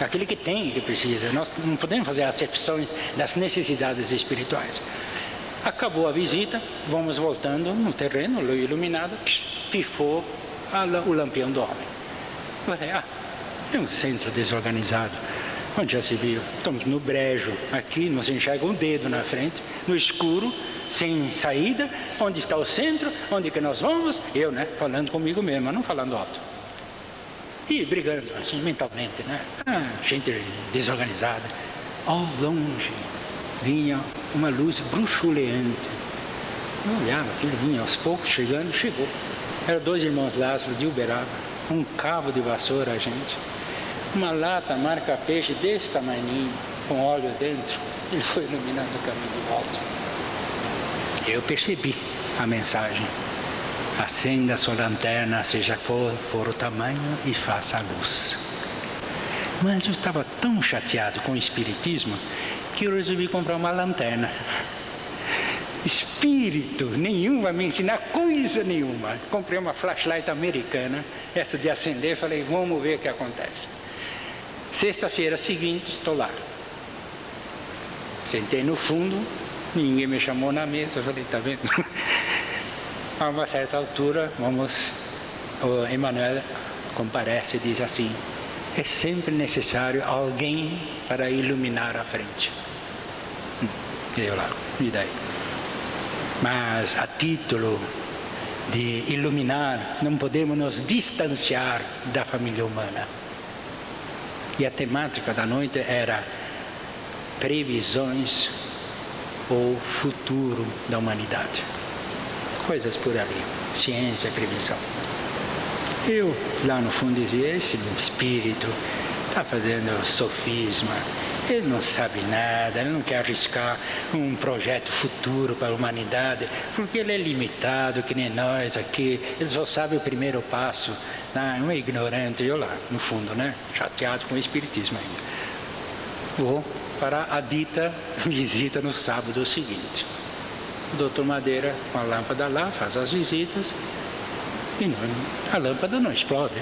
B: aquele que tem que precisa. Nós não podemos fazer acepções das necessidades espirituais. Acabou a visita, vamos voltando no terreno iluminado, pifou o lampião do homem. Eu falei, é um centro desorganizado. Onde já se viu? Estamos no brejo, aqui não se enxerga um dedo na frente, no escuro, sem saída. Onde está o centro? Onde que nós vamos? Eu, né? Falando comigo mesmo, não falando alto. E brigando, assim, mentalmente, né? Gente desorganizada. Ao longe vinha uma luz bruxuleante. Eu olhava, aquilo vinha aos poucos, chegou. Eram 2 irmãos Lázaro de Uberaba, um cabo de vassoura, a gente. Uma lata marca-peixe desse tamaninho, com óleo dentro. Ele foi iluminando o caminho de volta. Eu percebi a mensagem. Acenda a sua lanterna, seja qual for o tamanho, e faça a luz. Mas eu estava tão chateado com o espiritismo que eu resolvi comprar uma lanterna. Espírito nenhum vai me ensinar coisa nenhuma. Comprei uma flashlight americana, essa de acender, falei, vamos ver o que acontece. Sexta-feira seguinte, estou lá. Sentei no fundo, ninguém me chamou na mesa, falei, tá vendo? A uma certa altura, o Emmanuel comparece e diz assim, é sempre necessário alguém para iluminar a frente. E eu lá, e daí? Mas a título de iluminar, não podemos nos distanciar da família humana. E a temática da noite era previsões ou futuro da humanidade. Coisas por ali, ciência, previsão. Eu, lá no fundo, dizia, esse espírito está fazendo sofisma, ele não sabe nada, ele não quer arriscar um projeto futuro para a humanidade, porque ele é limitado, que nem nós aqui, ele só sabe o primeiro passo, um ignorante, eu lá, no fundo, né, chateado com o espiritismo ainda. Vou para a dita visita no sábado seguinte. O doutor Madeira, com a lâmpada lá, faz as visitas e a lâmpada não explode.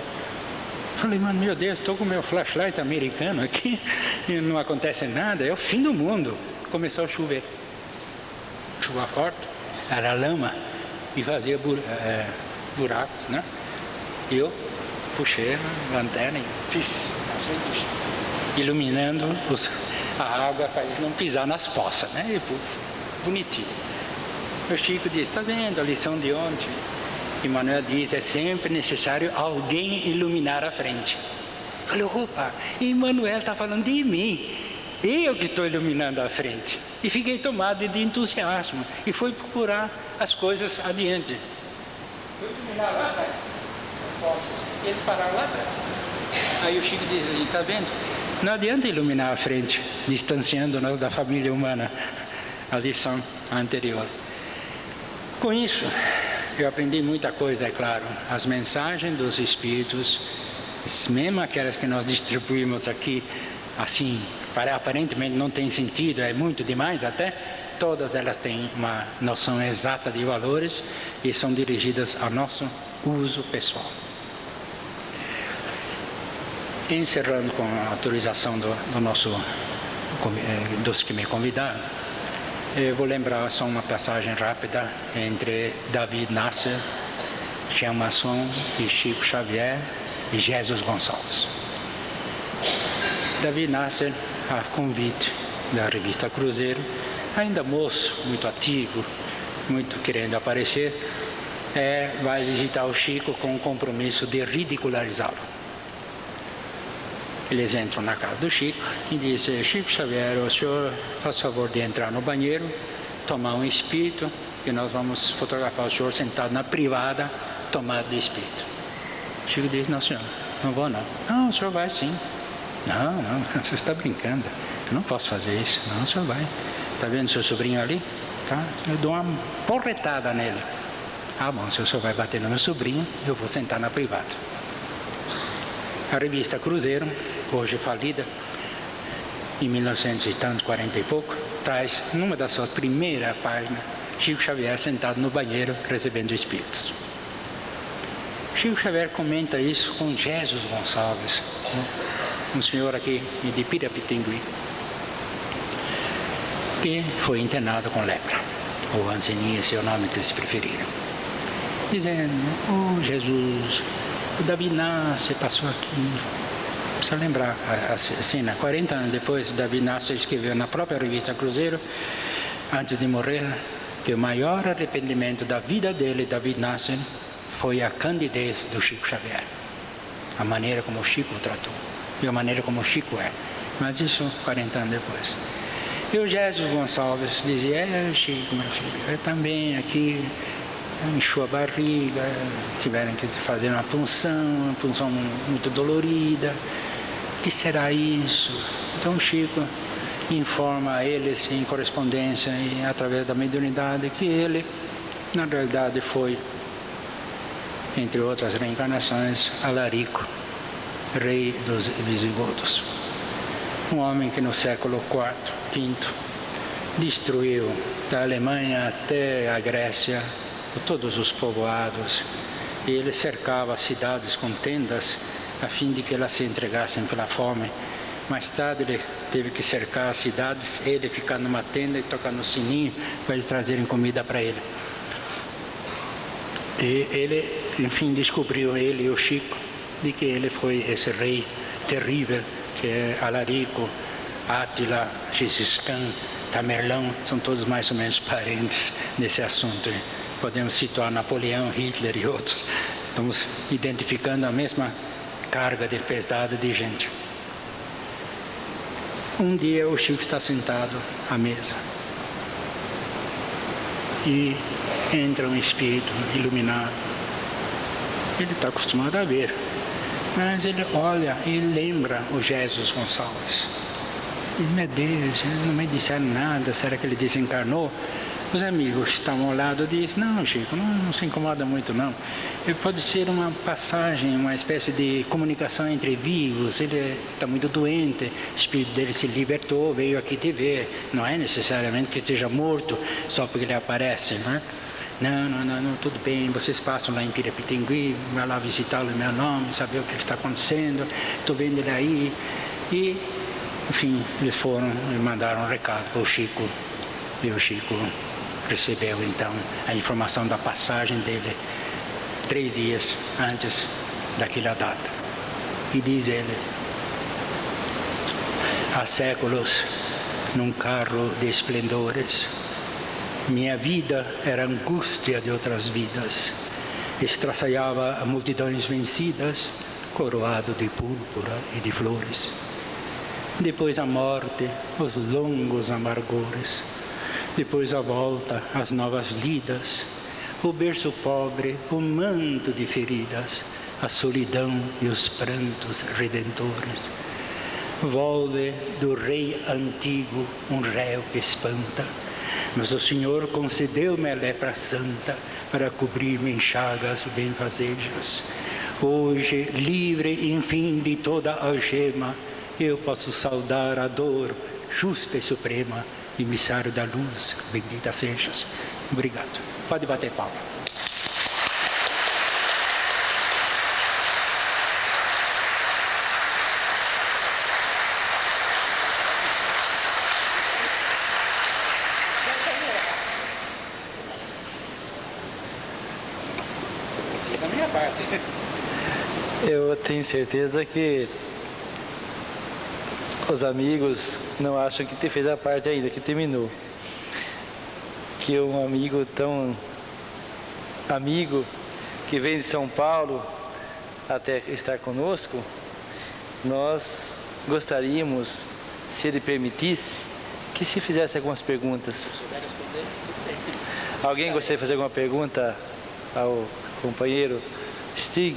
B: Falei, mas meu Deus, estou com o meu flashlight americano aqui e não acontece nada, é o fim do mundo. Começou a chover. Chuva forte, era lama e fazia buracos, né? E eu puxei a lanterna e iluminando a água para não pisar nas poças, né? E bonitinho. O Chico diz, está vendo a lição de ontem? Emmanuel diz, é sempre necessário alguém iluminar a frente. Eu falei, opa, Emmanuel está falando de mim. Eu que estou iluminando a frente. E fiquei tomado de entusiasmo. E fui procurar as coisas adiante. Fui iluminar lá atrás, as poças. E ele parar lá atrás. Aí o Chico diz, está vendo? Não adianta iluminar a frente, distanciando-nos da família humana. A lição anterior. Com isso, eu aprendi muita coisa, é claro. As mensagens dos Espíritos, mesmo aquelas que nós distribuímos aqui, assim, aparentemente não tem sentido, é muito demais até, todas elas têm uma noção exata de valores e são dirigidas ao nosso uso pessoal. Encerrando com a autorização dos que me convidaram, eu vou lembrar só uma passagem rápida entre David Nasser, Jean Masson e Chico Xavier e Jesus Gonçalves. David Nasser, a convite da revista Cruzeiro, ainda moço, muito ativo, muito querendo aparecer, vai visitar o Chico com o compromisso de ridicularizá-lo. Eles entram na casa do Chico e dizem, Chico Xavier, o senhor faz favor de entrar no banheiro, tomar um espírito, e nós vamos fotografar o senhor sentado na privada, tomado de espírito. Chico diz, não senhor, não vou não. Não, o senhor vai sim. Não, o senhor está brincando, eu não posso fazer isso. Não, o senhor vai. Está vendo seu sobrinho ali? Tá? Eu dou uma porretada nele. Ah bom, se o senhor vai bater no meu sobrinho, eu vou sentar na privada. A revista Cruzeiro, hoje falida, em 1940 e pouco, traz, numa das suas primeiras páginas, Chico Xavier sentado no banheiro recebendo espíritos. Chico Xavier comenta isso com Jesus Gonçalves, um senhor aqui de Pirapitingui, que foi internado com lepra, ou Anzeni, esse é o nome que eles preferiram, dizendo: oh Jesus, o Davi Nasser passou aqui. Precisa lembrar a cena. 40 anos depois, Davi Nasser escreveu na própria revista Cruzeiro, antes de morrer, que o maior arrependimento da vida dele, Davi Nasser, foi a candidez do Chico Xavier. A maneira como o Chico o tratou. E a maneira como o Chico é. Mas isso 40 anos depois. E o Jesus Gonçalves dizia: Chico, meu filho, eu também aqui inchou a barriga, tiveram que fazer uma punção muito dolorida. O que será isso? Então o Chico informa a eles em correspondência e através da mediunidade que ele, na realidade, foi, entre outras reencarnações, Alarico, rei dos visigodos. Um homem que no século IV, V, destruiu da Alemanha até a Grécia todos os povoados, e ele cercava as cidades com tendas a fim de que elas se entregassem pela fome. Mais tarde ele teve que cercar as cidades, ele ficar numa tenda e tocar no sininho para eles trazerem comida para ele. E ele, enfim, descobriu, ele e o Chico, de que ele foi esse rei terrível, que é Alarico, Átila, Gengis Khan, Tamerlão, são todos mais ou menos parentes nesse assunto. Podemos situar Napoleão, Hitler e outros. Estamos identificando a mesma carga pesada de gente. Um dia o Chico está sentado à mesa e entra um espírito iluminado. Ele está acostumado a ver, mas ele olha e lembra o Jesus Gonçalves. E, meu Deus, eles não me disseram nada, será que ele desencarnou? Os amigos que estavam ao lado dizem: não, Chico, não se incomoda muito não. Pode ser uma passagem, uma espécie de comunicação entre vivos. Ele está muito doente, o espírito dele se libertou, veio aqui te ver. Não é necessariamente que esteja morto só porque ele aparece, não é? Não, tudo bem, vocês passam lá em Pirapitangui, vai lá visitá-lo em meu nome, saber o que está acontecendo, estou vendo ele aí. E, enfim, eles foram e mandaram um recado para o Chico, e o Chico recebeu então a informação da passagem dele 3 dias antes daquela data. E diz ele: há séculos, num carro de esplendores, minha vida era angústia de outras vidas, estraçalhava multidões vencidas, coroado de púrpura e de flores. Depois a morte, os longos amargores, depois a volta, as novas lidas, o berço pobre, o manto de feridas, a solidão e os prantos redentores. Volve do rei antigo um réu que espanta, mas o Senhor concedeu-me a lepra santa para cobrir-me em chagas benfazejas. Hoje, livre, enfim, de toda algema, eu posso saudar a dor justa e suprema, emissário da luz, bendita sejas. Obrigado. Pode bater palma. Da minha parte.
C: Eu tenho certeza que os amigos não acham que te fez a parte ainda, que terminou. Que um amigo tão amigo que vem de São Paulo até estar conosco, nós gostaríamos, se ele permitisse, que se fizesse algumas perguntas. Alguém gostaria de fazer alguma pergunta ao companheiro Stig?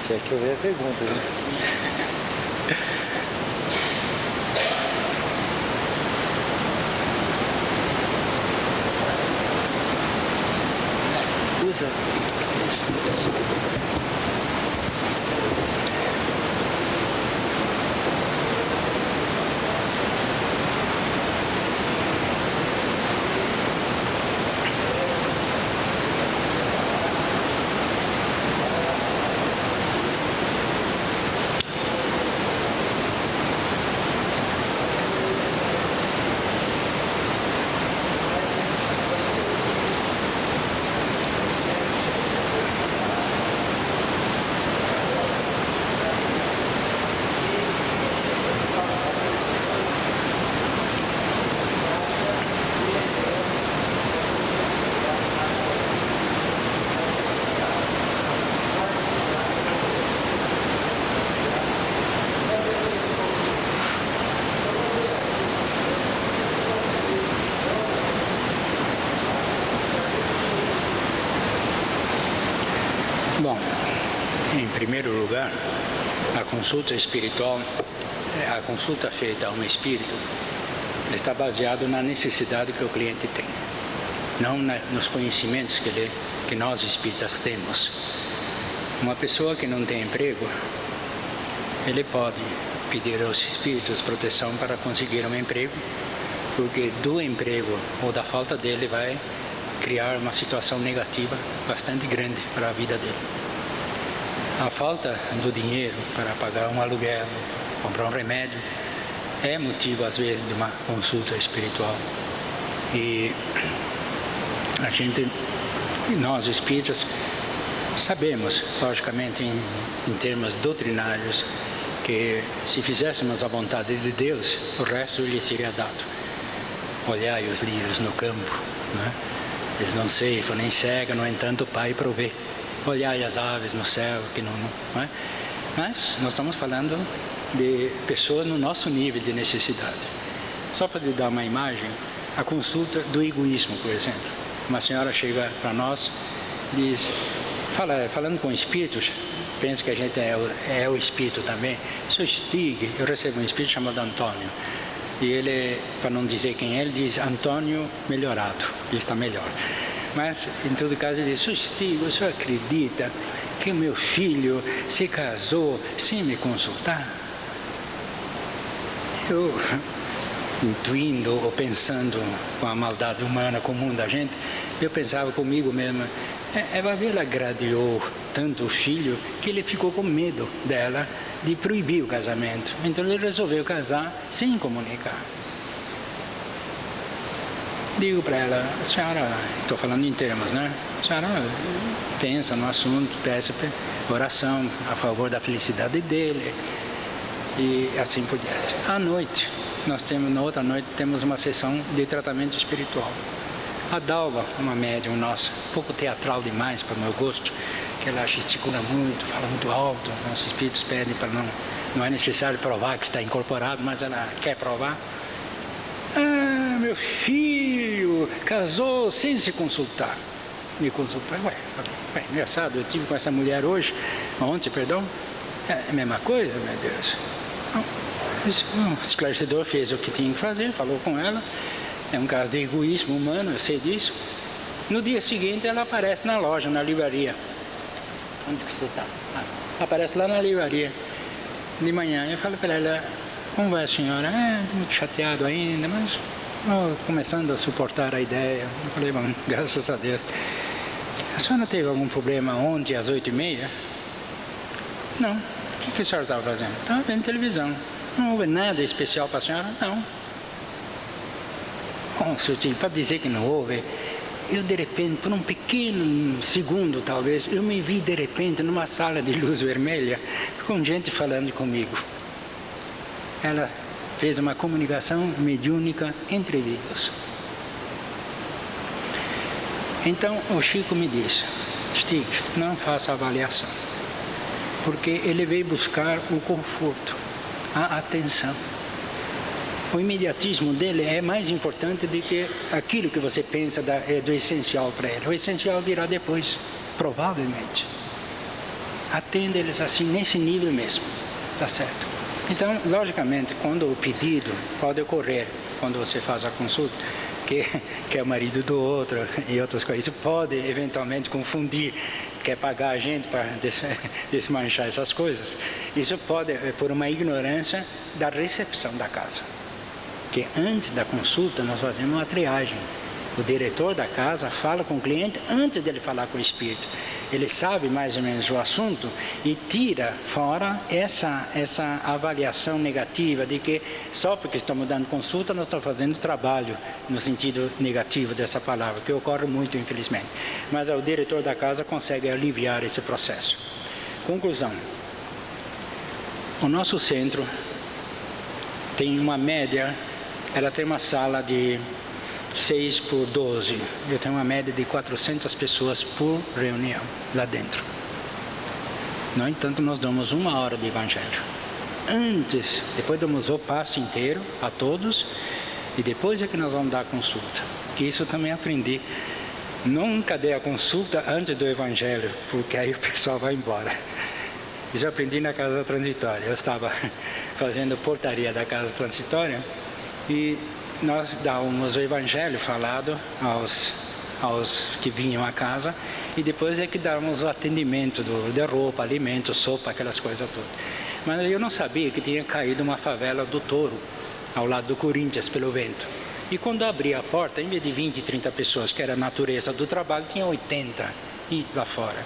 C: Se é que houver perguntas, né? Usa.
B: Bom, em primeiro lugar, a consulta espiritual, a consulta feita a um espírito, está baseada na necessidade que o cliente tem, não nos conhecimentos que nós espíritas temos. Uma pessoa que não tem emprego, ele pode pedir aos espíritos proteção para conseguir um emprego, porque do emprego ou da falta dele vai criar uma situação negativa bastante grande para a vida dele. A falta do dinheiro para pagar um aluguel, comprar um remédio, é motivo às vezes de uma consulta espiritual. E nós espíritas sabemos, logicamente em termos doutrinários, que se fizéssemos a vontade de Deus, o resto lhe seria dado. Olhai os lírios no campo, né? Eles não ceifam nem cegam, no entanto o Pai provê. Olhai as aves no céu, que não é? Mas nós estamos falando de pessoas no nosso nível de necessidade. Só para lhe dar uma imagem, a consulta do egoísmo, por exemplo. Uma senhora chega para nós, diz, falando com espíritos, pensa que a gente é o espírito também. Sou Stig, eu recebo um espírito chamado Antônio. E ele, para não dizer quem é, ele diz Antônio melhorado, ele está melhor. Mas, em todo caso, ele diz, sou Stig, o senhor acredita que o meu filho se casou sem me consultar? Eu, intuindo ou pensando com a maldade humana comum da gente, eu pensava comigo mesmo, ela agradou tanto o filho que ele ficou com medo dela de proibir o casamento. Então ele resolveu casar sem comunicar. Digo para ela, a senhora, estou falando em termos, né? A senhora pensa no assunto, peça oração a favor da felicidade dele e assim por diante. À noite, na outra noite, temos uma sessão de tratamento espiritual. A Dalva, uma médium nossa, um pouco teatral demais para o meu gosto, que ela gesticula muito, fala muito alto, nossos espíritos pedem para não é necessário provar que está incorporado, mas ela quer provar. Ah, meu filho casou sem se consultar. Me consultar, ué, engraçado, eu tive com essa mulher ontem, é a mesma coisa, meu Deus. O esclarecedor fez o que tinha que fazer, falou com ela. É um caso de egoísmo humano, eu sei disso. No dia seguinte ela aparece na loja, na livraria. Onde que você está? Aparece lá na livraria. De manhã eu falo para ela, como vai a senhora? Muito chateado ainda, mas começando a suportar a ideia. Eu falei, bom, graças a Deus. A senhora teve algum problema ontem às 8h30? Não. O que a senhora estava fazendo? Estava vendo televisão. Não houve nada especial para a senhora? Não. Bom, para dizer que não houve, eu de repente, por um pequeno segundo talvez, eu me vi de repente numa sala de luz vermelha com gente falando comigo. Ela fez uma comunicação mediúnica entre vivos. Então o Chico me disse, Stig, não faça avaliação, porque ele veio buscar o conforto, a atenção. O imediatismo dele é mais importante do que aquilo que você pensa do essencial para ele. O essencial virá depois, provavelmente. Atenda eles assim, nesse nível mesmo, tá certo? Então, logicamente, quando o pedido pode ocorrer, quando você faz a consulta, que é o marido do outro e outras coisas, isso pode eventualmente confundir, quer pagar a gente para desmanchar essas coisas. Isso pode, por uma ignorância da recepção da casa. Porque antes da consulta nós fazemos uma triagem. O diretor da casa fala com o cliente antes dele falar com o espírito. Ele sabe mais ou menos o assunto e tira fora essa avaliação negativa de que só porque estamos dando consulta nós estamos fazendo trabalho no sentido negativo dessa palavra, que ocorre muito infelizmente. Mas o diretor da casa consegue aliviar esse processo. Conclusão. O nosso centro tem uma média. Ela tem uma sala de 6 por 12. Eu tenho uma média de 400 pessoas por reunião lá dentro. No entanto, nós damos 1 hora de evangelho. Depois damos o passe inteiro a todos e depois é que nós vamos dar a consulta. Que isso eu também aprendi Nunca dê a consulta antes do Evangelho, porque aí o pessoal vai embora. Isso eu aprendi na casa transitória. Eu estava fazendo portaria da casa transitória e nós dávamos o Evangelho falado aos que vinham à casa, e depois é que dávamos o atendimento de roupa, alimento, sopa, aquelas coisas todas. Mas eu não sabia que tinha caído uma favela do Touro, ao lado do Corinthians, pelo vento. E quando abri a porta, em vez de 20, 30 pessoas, que era a natureza do trabalho, tinha 80 lá fora.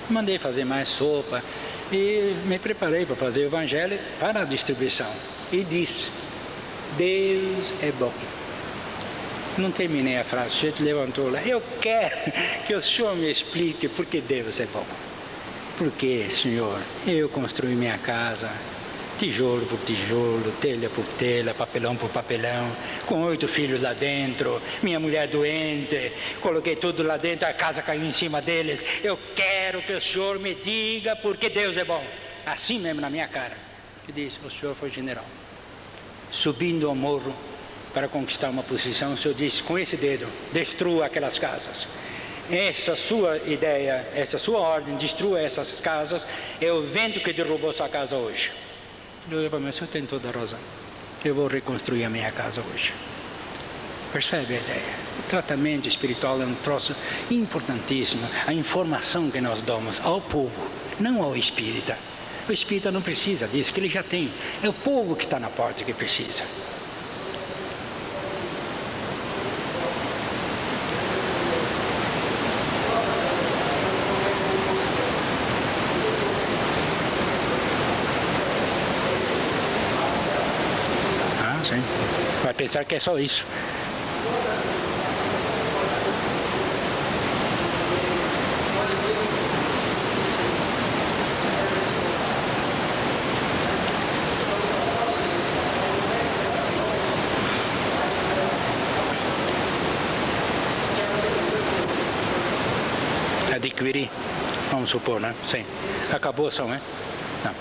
B: Mandei fazer mais sopa e me preparei para fazer o Evangelho para a distribuição. E disse: Deus é bom. Não terminei a frase, o sujeito levantou lá: eu quero que o senhor me explique por que Deus é bom. Porque, senhor, eu construí minha casa, tijolo por tijolo, telha por telha, papelão por papelão, com 8 filhos lá dentro, minha mulher doente, coloquei tudo lá dentro, a casa caiu em cima deles. Eu quero que o senhor me diga por que Deus é bom. Assim mesmo na minha cara. E disse: o senhor foi general. Subindo ao morro para conquistar uma posição, o senhor disse com esse dedo: destrua aquelas casas. Essa sua ideia, essa sua ordem, destrua essas casas, é o vento que derrubou sua casa hoje. Eu falei: mas o senhor tem toda a razão. Eu vou reconstruir a minha casa hoje. Percebe a ideia? O tratamento espiritual é um troço importantíssimo. A informação que nós damos ao povo, não ao espírita. O espírita não precisa disso, que ele já tem. É o povo que está na porta que precisa. Ah, sim. Vai pensar que é só isso. Adquirir, vamos supor, né? Sim. Acabou a ação, né? Não.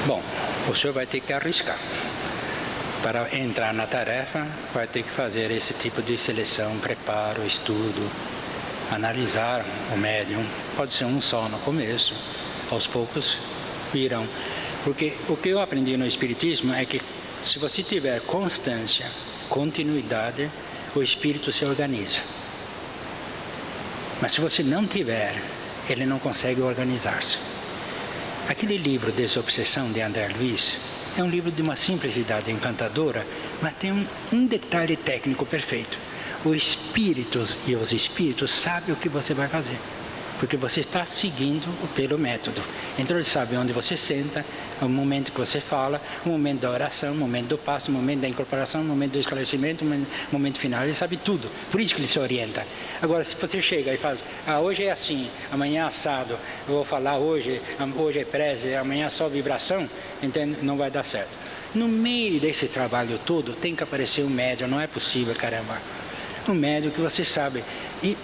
B: Bom, o senhor vai ter que arriscar. Para entrar na tarefa, vai ter que fazer esse tipo de seleção, preparo, estudo, analisar o médium. Pode ser um só no começo, aos poucos virão. Porque o que eu aprendi no Espiritismo é que se você tiver constância, continuidade, o espírito se organiza. Mas se você não tiver, ele não consegue organizar-se. Aquele livro Desobsessão de André Luiz é um livro de uma simplicidade encantadora, mas tem um detalhe técnico perfeito. Os espíritos e os espíritos sabem o que você vai fazer, porque você está seguindo pelo método. Então ele sabe onde você senta, o momento que você fala, o momento da oração, o momento do passo, o momento da incorporação, o momento do esclarecimento, o momento final. Ele sabe tudo, por isso que ele se orienta. Agora, se você chega e faz: hoje é assim, amanhã é assado, eu vou falar hoje é prece, amanhã é só vibração, entende? Não vai dar certo. No meio desse trabalho todo, tem que aparecer um médium, não é possível, caramba. Um médium que você sabe. E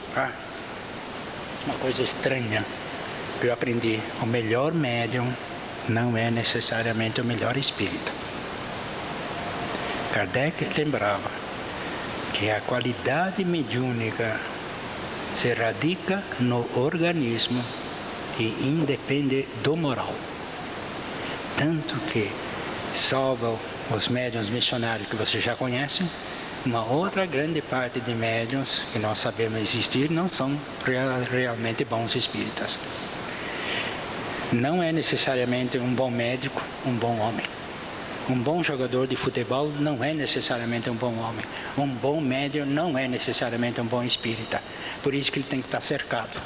B: uma coisa estranha que eu aprendi: o melhor médium não é necessariamente o melhor espírita. Kardec lembrava que a qualidade mediúnica se radica no organismo e independe do moral. Tanto que salva os médiuns missionários que você já conhece, uma outra grande parte de médiuns que nós sabemos existir não são realmente bons espíritas. Não é necessariamente um bom médico um bom homem. Um bom jogador de futebol não é necessariamente um bom homem. Um bom médium não é necessariamente um bom espírita. Por isso que ele tem que estar cercado,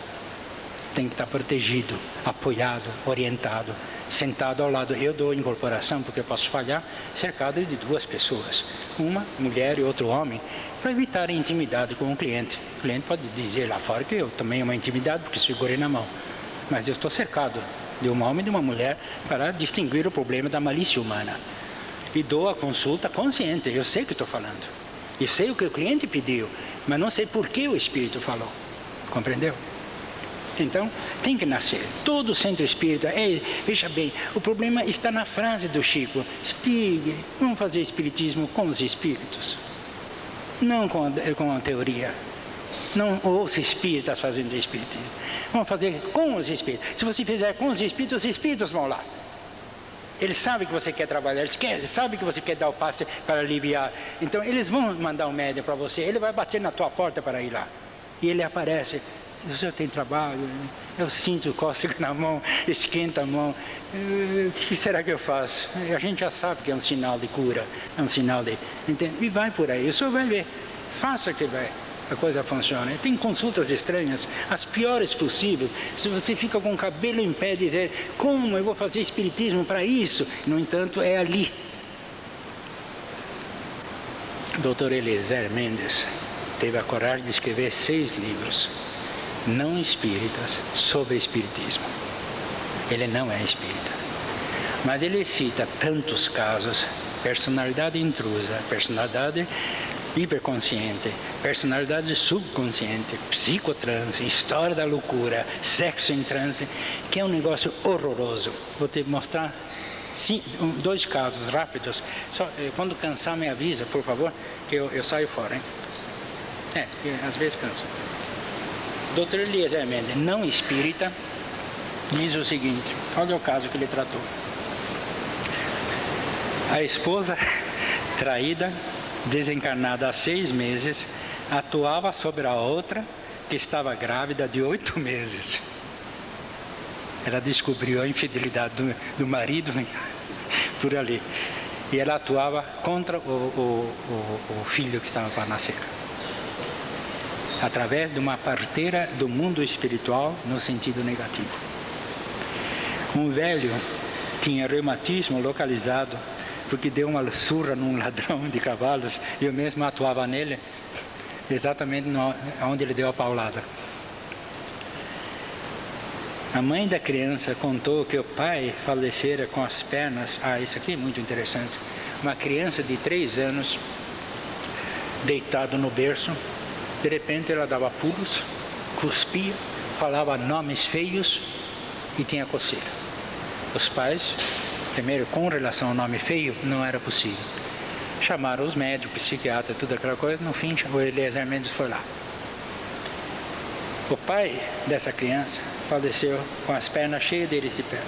B: tem que estar protegido, apoiado, orientado, sentado ao lado. Eu dou incorporação porque eu posso falhar, cercado de 2 pessoas, uma mulher e outro homem, para evitar a intimidade com o cliente. O cliente pode dizer lá fora que eu tomei uma intimidade porque segurei na mão, mas eu estou cercado de um homem e de uma mulher para distinguir o problema da malícia humana. E dou a consulta consciente, eu sei o que estou falando, eu sei o que o cliente pediu, mas não sei por que o espírito falou, compreendeu? Então, tem que nascer. Todo centro espírita, veja bem, o problema está na frase do Chico: Stig, vamos fazer espiritismo com os espíritos, não com a teoria. Não ouça espíritas fazendo espiritismo. Vamos fazer com os espíritos. Se você fizer com os espíritos vão lá. Eles sabem que você quer trabalhar, eles sabem que você quer dar o passe para aliviar. Então eles vão mandar um médium para você, ele vai bater na tua porta para ir lá. E ele aparece, o senhor tem trabalho, eu sinto cócega na mão, esquenta a mão, o que será que eu faço? A gente já sabe que é um sinal de cura, é um sinal de... Entende? E vai por aí, o senhor vai ver, faça que vai. A coisa funciona. Tem consultas estranhas, as piores possíveis. Se você fica com o cabelo em pé e dizer, como eu vou fazer espiritismo para isso? No entanto, é ali. Dr. Eliezer Mendes teve a coragem de escrever 6 livros, não espíritas, sobre espiritismo. Ele não é espírita. Mas ele cita tantos casos, personalidade intrusa, personalidade hiperconsciente, personalidade subconsciente, psicotranse, história da loucura, sexo em transe, que é um negócio horroroso. Vou te mostrar 2 casos rápidos. Só, quando cansar me avisa, por favor, que eu saio fora, hein? Porque às vezes cansa. Dr. Eliezer Mendes, não espírita, diz o seguinte, olha o caso que ele tratou. A esposa traída, desencarnada há 6 meses, atuava sobre a outra que estava grávida de 8 meses. Ela descobriu a infidelidade do marido por ali. E ela atuava contra o filho que estava para nascer. Através de uma parteira do mundo espiritual no sentido negativo. Um velho tinha reumatismo localizado porque deu uma surra num ladrão de cavalos e eu mesmo atuava nele, exatamente onde ele deu a paulada. A mãe da criança contou que o pai falecera com as pernas... isso aqui é muito interessante. Uma criança de 3 anos, deitado no berço, de repente ela dava pulos, cuspia, falava nomes feios e tinha coceira. Os pais... Primeiro, com relação ao nome feio, não era possível. Chamaram os médicos, psiquiatras, tudo aquela coisa, no fim, o Eliezer Mendes foi lá. O pai dessa criança faleceu com as pernas cheias de erisipela.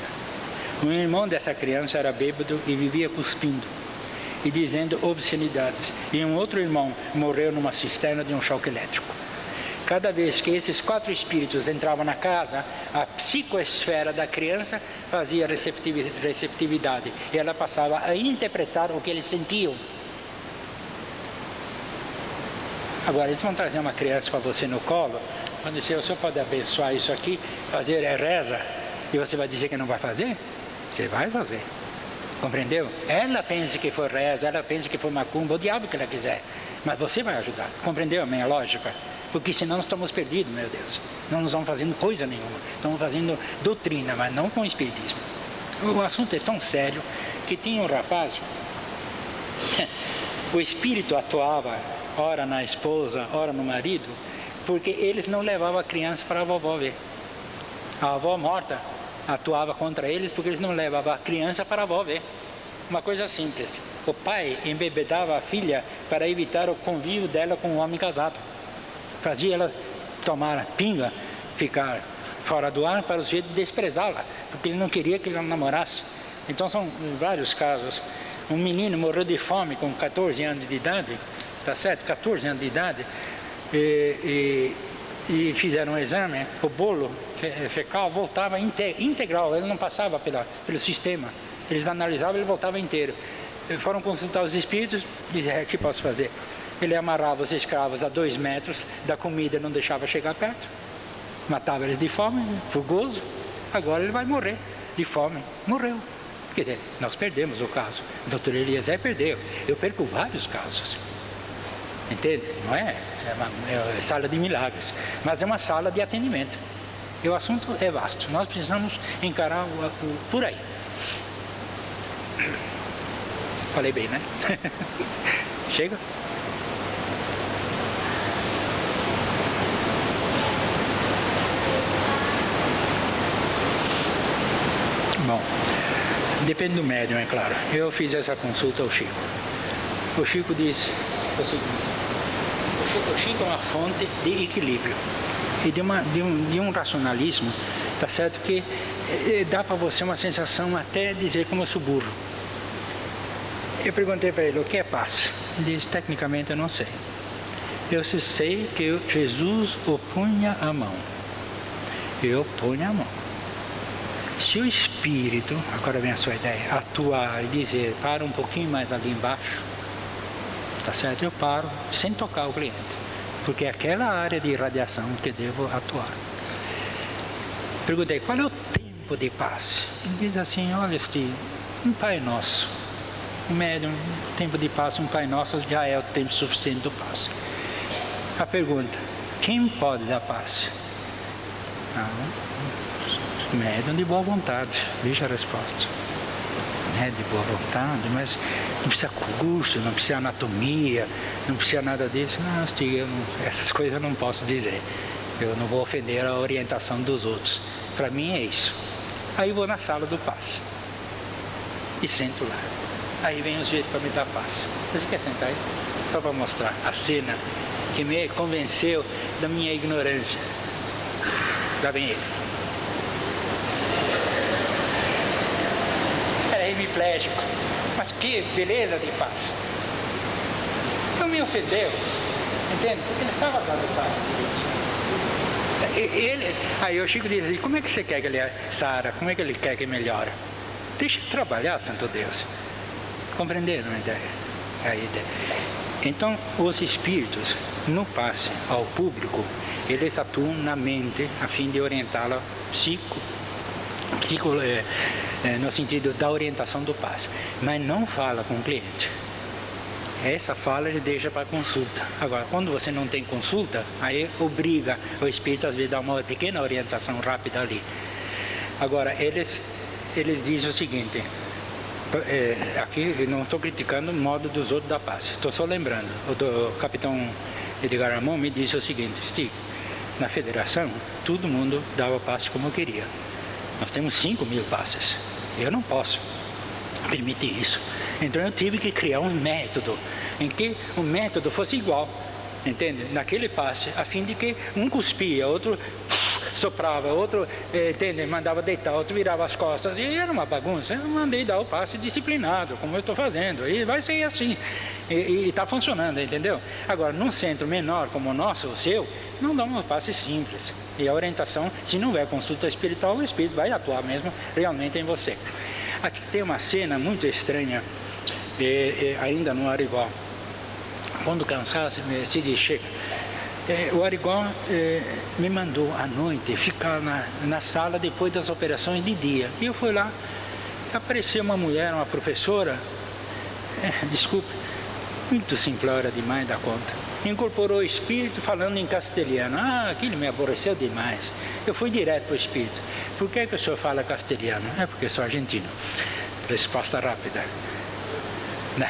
B: Um irmão dessa criança era bêbado e vivia cuspindo e dizendo obscenidades. E um outro irmão morreu numa cisterna de um choque elétrico. Cada vez que esses 4 espíritos entravam na casa, a psicoesfera da criança fazia receptividade. E ela passava a interpretar o que eles sentiam. Agora, eles vão trazer uma criança para você no colo, quando dizer, o senhor pode abençoar isso aqui, fazer reza, e você vai dizer que não vai fazer? Você vai fazer. Compreendeu? Ela pensa que foi reza, ela pensa que foi macumba, o diabo que ela quiser. Mas você vai ajudar. Compreendeu a minha lógica? Porque senão estamos perdidos, meu Deus. Não nos vamos fazendo coisa nenhuma. Estamos fazendo doutrina, mas não com espiritismo. O assunto é tão sério que tinha um rapaz, o espírito atuava ora na esposa, ora no marido, porque eles não levavam a criança para a vovó ver. A avó morta atuava contra eles porque eles não levavam a criança para a avó ver. Uma coisa simples. O pai embebedava a filha para evitar o convívio dela com um homem casado. Fazia ela tomar pinga, ficar fora do ar para o jeito de desprezá-la, porque ele não queria que ela namorasse. Então são vários casos. Um menino morreu de fome com 14 anos de idade, tá certo? 14 anos de idade, e fizeram um exame, o bolo fecal voltava integral, ele não passava pelo sistema. Eles analisavam, ele voltava inteiro. Foram consultar os espíritos, diziam, o que posso fazer? Ele amarrava os escravos a 2 metros da comida, não deixava chegar perto. Matava eles de fome, por gozo. Agora ele vai morrer de fome. Morreu. Quer dizer, nós perdemos o caso. O doutor Eliezer perdeu. Eu perco vários casos. Entende? Não é? É sala de milagres. Mas é uma sala de atendimento. E o assunto é vasto. Nós precisamos encarar por aí. Falei bem, né? Chega? Bom, depende do médium, é claro. Eu fiz essa consulta ao Chico. O Chico disse o seguinte: o Chico é uma fonte de equilíbrio e de um racionalismo, tá certo, que dá para você uma sensação até dizer como eu sou burro. Eu perguntei para ele, o que é paz? Ele disse, tecnicamente eu não sei. Eu só sei que Jesus opunha a mão. Eu ponho a mão. Se o Espírito, agora vem a sua ideia, atuar e dizer, para um pouquinho mais ali embaixo, tá certo? Eu paro sem tocar o cliente, porque é aquela área de irradiação que devo atuar. Perguntei, qual é o tempo de paz? Ele diz assim, olha Steve, um Pai Nosso, um médium, tempo de paz, um Pai Nosso já é o tempo suficiente do paz. A pergunta, quem pode dar paz? Médium de boa vontade, veja a resposta. De boa vontade, mas não precisa curso, não precisa anatomia, não precisa nada disso. Não, Stig, essas coisas eu não posso dizer. Eu não vou ofender a orientação dos outros. Para mim é isso. Aí vou na sala do passe e sento lá. Aí vem os jeitos para me dar paz. Você quer sentar aí? Só para mostrar a cena que me convenceu da minha ignorância. Lá vem ele. Era hemiplégico, mas que beleza de paz. Não me ofendeu, entende? Porque ele estava dando paz. Aí o Chico disse, como é que você quer que ele sara? Como é que ele quer que melhore? Deixa ele trabalhar, Santo Deus. Compreenderam a ideia? A ideia. Então, os espíritos, no passe ao público, eles atuam na mente a fim de orientá-la no sentido da orientação do passe, mas não fala com o cliente. Essa fala ele deixa para consulta. Agora, quando você não tem consulta, aí obriga o espírito às vezes a dar uma pequena orientação rápida ali. Agora, eles dizem o seguinte, aqui eu não estou criticando o modo dos outros da paz, estou só lembrando. O capitão Edgar Ramon me disse o seguinte, Stig, na federação, todo mundo dava passe como queria. Nós temos 5.000 passes. Eu não posso permitir isso. Então eu tive que criar um método, em que o método fosse igual, entende? Naquele passe, a fim de que um cuspia, outro soprava, outro, entende? Mandava deitar, outro virava as costas. E era uma bagunça. Eu mandei dar o passe disciplinado, como eu estou fazendo. E vai ser assim. E está funcionando, entendeu? Agora, num centro menor como o nosso, o seu, não dá um passe simples. E a orientação, se não houver consulta espiritual, o espírito vai atuar mesmo realmente em você. Aqui tem uma cena muito estranha, ainda no Arigó. Quando cansasse, se diz, chega. O Arigó me mandou à noite ficar na sala depois das operações de dia. E eu fui lá, apareceu uma mulher, uma professora, desculpe, muito simplória demais da conta. Incorporou o espírito falando em castelhano. Aquilo me aborreceu demais. Eu fui direto para o espírito. Por que o senhor fala castelhano? É porque eu sou argentino. Resposta rápida. Não.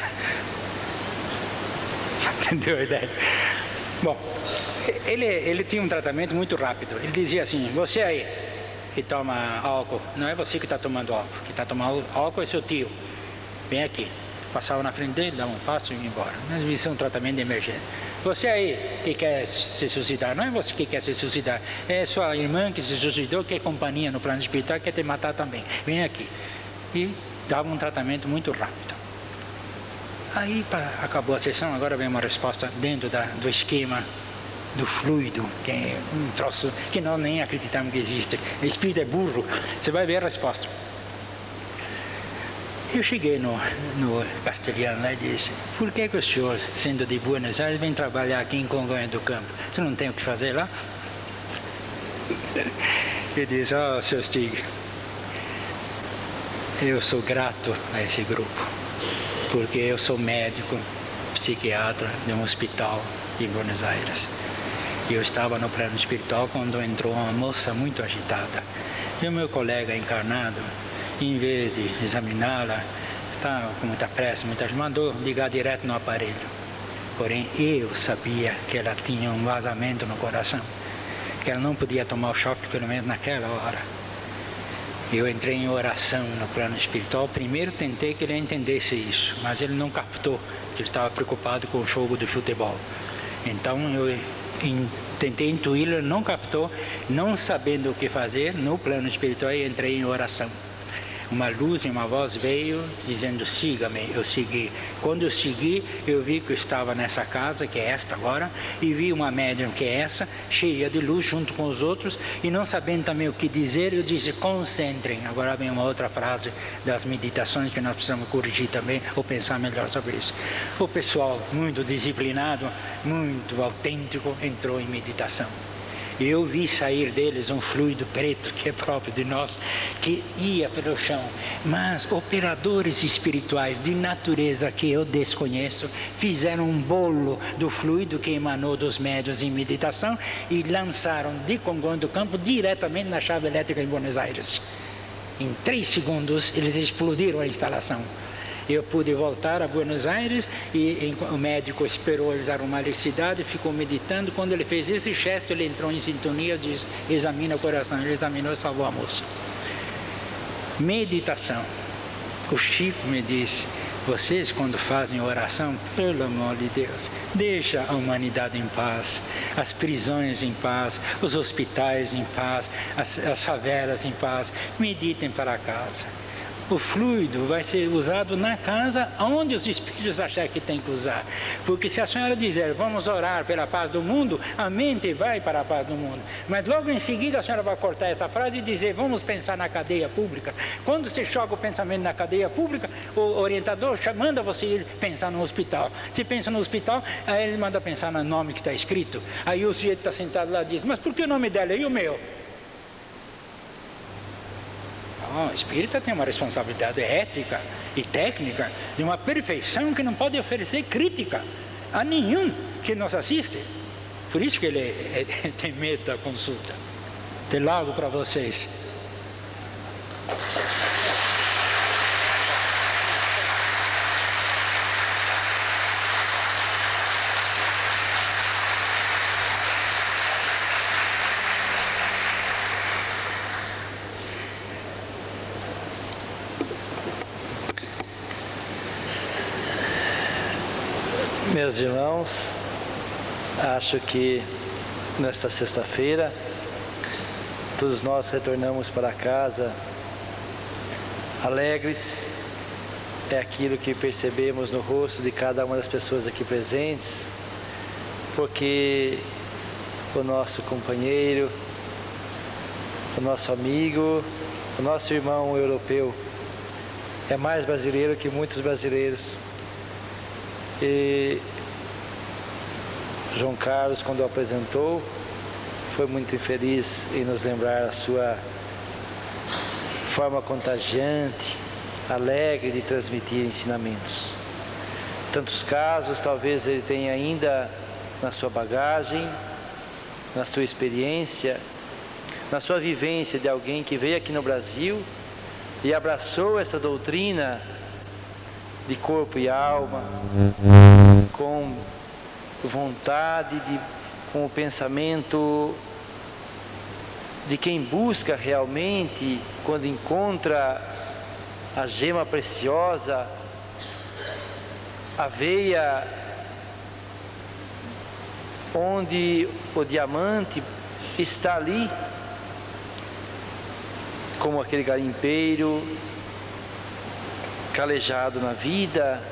B: Entendeu a ideia? Bom, ele tinha um tratamento muito rápido. Ele dizia assim, você aí que toma álcool, não é você que está tomando álcool. Que está tomando álcool é seu tio. Vem aqui. Passava na frente dele, dava um passo e ia embora. Mas isso é um tratamento de emergência. Você aí que quer se suicidar, não é você que quer se suicidar, é sua irmã que se suicidou, que é companhia no plano espiritual, quer te matar também. Vem aqui. E dava um tratamento muito rápido. Aí acabou a sessão, agora vem uma resposta dentro do esquema do fluido, que é um troço que nós nem acreditamos que existe. O espírito é burro, você vai ver a resposta. Eu cheguei no castelhano lá e disse, por que o senhor, sendo de Buenos Aires, vem trabalhar aqui em Congonhas do Campo? Você não tem o que fazer lá? Ele disse, seu Stig, eu sou grato a esse grupo, porque eu sou médico, psiquiatra de um hospital em Buenos Aires. E eu estava no plano espiritual quando entrou uma moça muito agitada. E o meu colega encarnado, em vez de examiná-la, estava com muita pressa, mandou ligar direto no aparelho. Porém, eu sabia que ela tinha um vazamento no coração, que ela não podia tomar o choque, pelo menos naquela hora. Eu entrei em oração no plano espiritual. Primeiro tentei que ele entendesse isso, mas ele não captou, que ele estava preocupado com o jogo do futebol. Então eu tentei intuí-lo, ele não captou, não sabendo o que fazer, no plano espiritual eu entrei em oração. Uma luz e uma voz veio dizendo, siga-me. Eu segui. Quando eu segui, eu vi que eu estava nessa casa, que é esta agora, e vi uma médium que é essa, cheia de luz junto com os outros, e não sabendo também o que dizer, eu disse, concentrem. Agora vem uma outra frase das meditações que nós precisamos corrigir também, ou pensar melhor sobre isso. O pessoal muito disciplinado, muito autêntico, entrou em meditação. Eu vi sair deles um fluido preto, que é próprio de nós, que ia pelo chão. Mas operadores espirituais de natureza que eu desconheço, fizeram um bolo do fluido que emanou dos médiuns em meditação e lançaram de Congonhas do Campo diretamente na chave elétrica em Buenos Aires. Em 3 segundos eles explodiram a instalação. Eu pude voltar a Buenos Aires e o médico esperou eles arrumarem a cidade, ficou meditando. Quando ele fez esse gesto, ele entrou em sintonia, diz, examina o coração. Ele examinou e salvou a moça. Meditação. O Chico me disse, vocês quando fazem oração, pelo amor de Deus, deixa a humanidade em paz, as prisões em paz, os hospitais em paz, as favelas em paz, meditem para casa. O fluido vai ser usado na casa onde os espíritos acharem que tem que usar. Porque se a senhora dizer, vamos orar pela paz do mundo, a mente vai para a paz do mundo. Mas logo em seguida a senhora vai cortar essa frase e dizer, vamos pensar na cadeia pública. Quando você joga o pensamento na cadeia pública, o orientador manda você ir pensar no hospital. Se pensa no hospital, aí ele manda pensar no nome que está escrito. Aí o sujeito está sentado lá e diz, mas por que o nome dela e o meu? O espírita tem uma responsabilidade ética e técnica de uma perfeição que não pode oferecer crítica a nenhum que nos assiste. Por isso que ele tem medo da consulta. Até logo para vocês.
C: Meus irmãos, acho que nesta sexta-feira todos nós retornamos para casa alegres. É aquilo que percebemos no rosto de cada uma das pessoas aqui presentes, porque o nosso companheiro, o nosso amigo, o nosso irmão europeu é mais brasileiro que muitos brasileiros. E João Carlos, quando o apresentou, foi muito feliz em nos lembrar a sua forma contagiante, alegre de transmitir ensinamentos. Tantos casos, talvez ele tenha ainda na sua bagagem, na sua experiência, na sua vivência de alguém que veio aqui no Brasil e abraçou essa doutrina de corpo e alma, com vontade, com o pensamento de quem busca realmente, quando encontra a gema preciosa, a veia onde o diamante está ali, como aquele garimpeiro calejado na vida,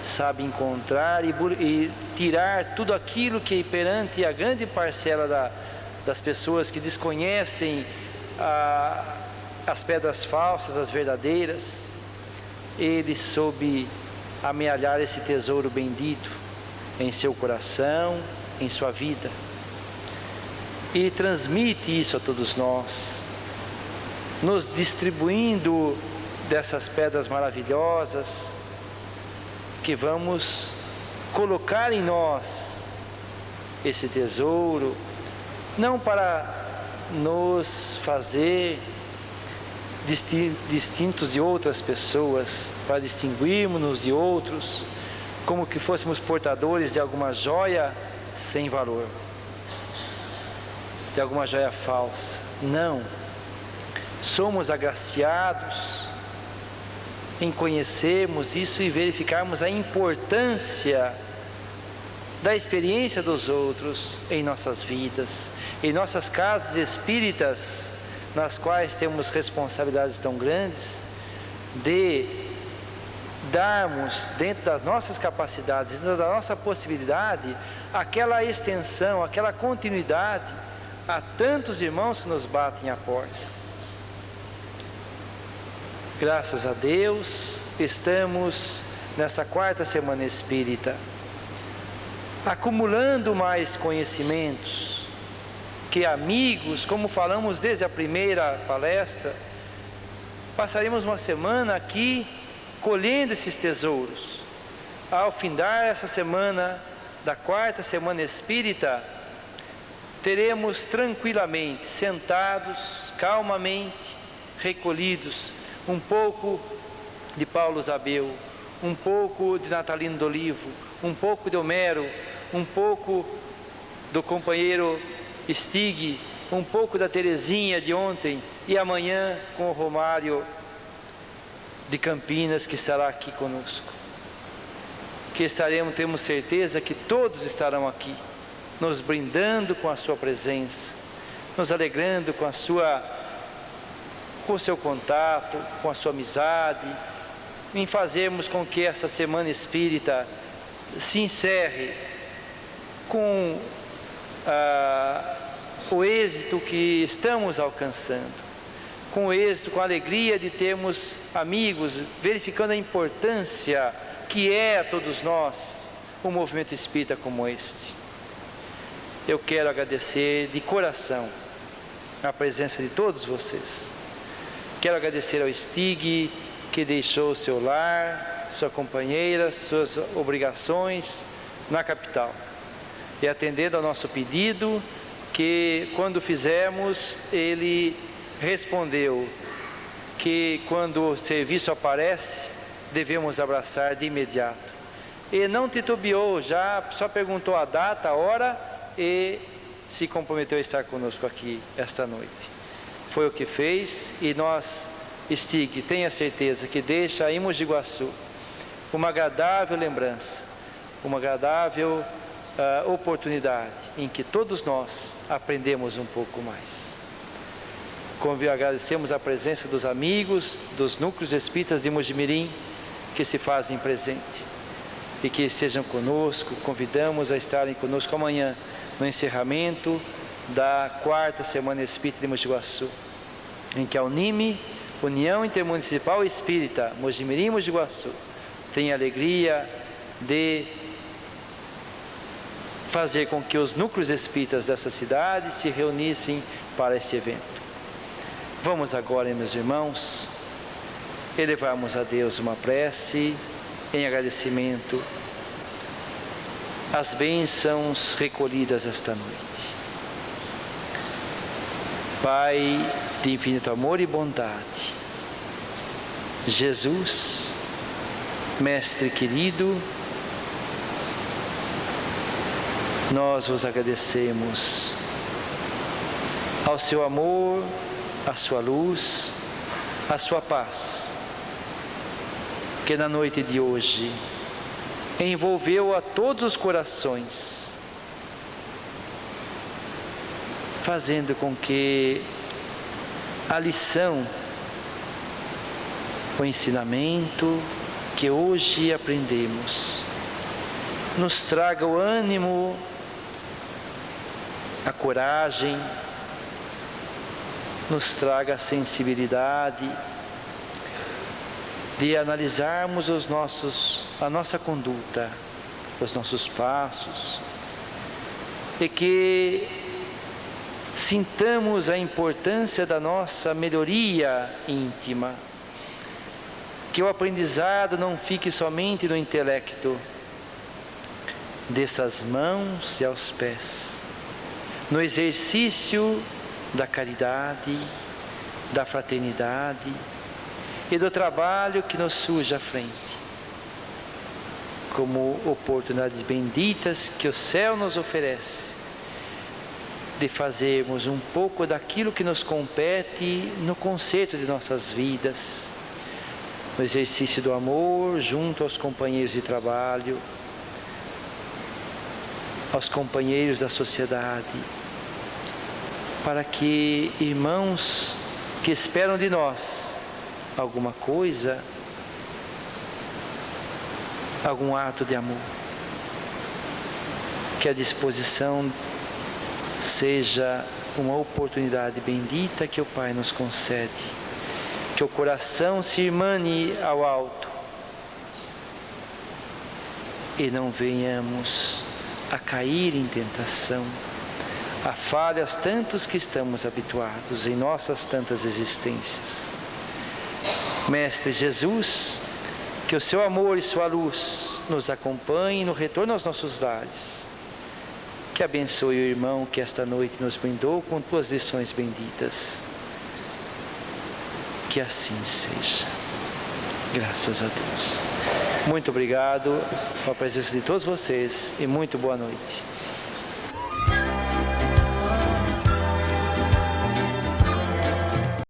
C: sabe encontrar e tirar tudo aquilo que perante a grande parcela das pessoas que desconhecem as pedras falsas, as verdadeiras. Ele soube amealhar esse tesouro bendito em seu coração, em sua vida, e transmite isso a todos nós, nos distribuindo dessas pedras maravilhosas que vamos colocar em nós esse tesouro, não para nos fazer distintos de outras pessoas, para distinguirmos-nos de outros, como que fôssemos portadores de alguma joia sem valor, de alguma joia falsa. Não, somos agraciados em conhecermos isso e verificarmos a importância da experiência dos outros em nossas vidas, em nossas casas espíritas, nas quais temos responsabilidades tão grandes, de darmos, dentro das nossas capacidades, dentro da nossa possibilidade, aquela extensão, aquela continuidade a tantos irmãos que nos batem à porta. Graças a Deus, estamos nessa 4ª semana espírita, acumulando mais conhecimentos, que amigos, como falamos desde a primeira palestra, passaremos uma semana aqui colhendo esses tesouros. Ao findar essa semana, da 4ª semana espírita, teremos tranquilamente, sentados, calmamente, recolhidos, um pouco de Paulo Zabel, um pouco de Natalino do Olivo, um pouco de Homero, um pouco do companheiro Stig, um pouco da Terezinha de ontem, e amanhã com o Romário de Campinas, que estará aqui conosco. Que estaremos, temos certeza que todos estarão aqui, nos brindando com a sua presença, nos alegrando com o seu contato, com a sua amizade, em fazermos com que essa semana espírita se encerre com o êxito que estamos alcançando, com o êxito, com a alegria de termos amigos, verificando a importância que é a todos nós um movimento espírita como este. Eu quero agradecer de coração a presença de todos vocês. Quero agradecer ao Stig, que deixou seu lar, sua companheira, suas obrigações na capital. E atendendo ao nosso pedido, que quando fizemos, ele respondeu que quando o serviço aparece, devemos abraçar de imediato. E não titubeou, já só perguntou a data, a hora e se comprometeu a estar conosco aqui esta noite. Foi o que fez, e nós, Stig, tenha certeza que deixa em Mogi Guaçu uma agradável lembrança, uma agradável oportunidade em que todos nós aprendemos um pouco mais. Agradecemos a presença dos amigos, dos núcleos espíritas de Mojimirim, que se fazem presente e que estejam conosco. Convidamos a estarem conosco amanhã, no encerramento da 4ª Semana Espírita de Mogi Guaçu, em que a UNIME, União Intermunicipal Espírita, Mojimirim e Mogi Guaçu, tem a alegria de fazer com que os núcleos espíritas dessa cidade se reunissem para esse evento. Vamos agora, meus irmãos, elevarmos a Deus uma prece em agradecimento às bênçãos recolhidas esta noite. Pai de infinito amor e bondade, Jesus, Mestre querido, nós vos agradecemos ao seu amor, à sua luz, à sua paz, que na noite de hoje envolveu a todos os corações, fazendo com que a lição, o ensinamento que hoje aprendemos, nos traga o ânimo, a coragem, nos traga a sensibilidade de analisarmos a nossa conduta, os nossos passos, e que sintamos a importância da nossa melhoria íntima, que o aprendizado não fique somente no intelecto, dessas mãos e aos pés, no exercício da caridade, da fraternidade e do trabalho que nos surge à frente, como oportunidades benditas que o céu nos oferece, de fazermos um pouco daquilo que nos compete no concerto de nossas vidas, no exercício do amor junto aos companheiros de trabalho, aos companheiros da sociedade, para que irmãos que esperam de nós alguma coisa, algum ato de amor, que a disposição seja uma oportunidade bendita que o Pai nos concede, que o coração se irmane ao alto e não venhamos a cair em tentação, a falhas tantos que estamos habituados em nossas tantas existências. Mestre Jesus, que o seu amor e sua luz nos acompanhem no retorno aos nossos lares. Que abençoe o irmão que esta noite nos brindou com tuas lições benditas. Que assim seja. Graças a Deus. Muito obrigado pela presença de todos vocês e muito boa noite.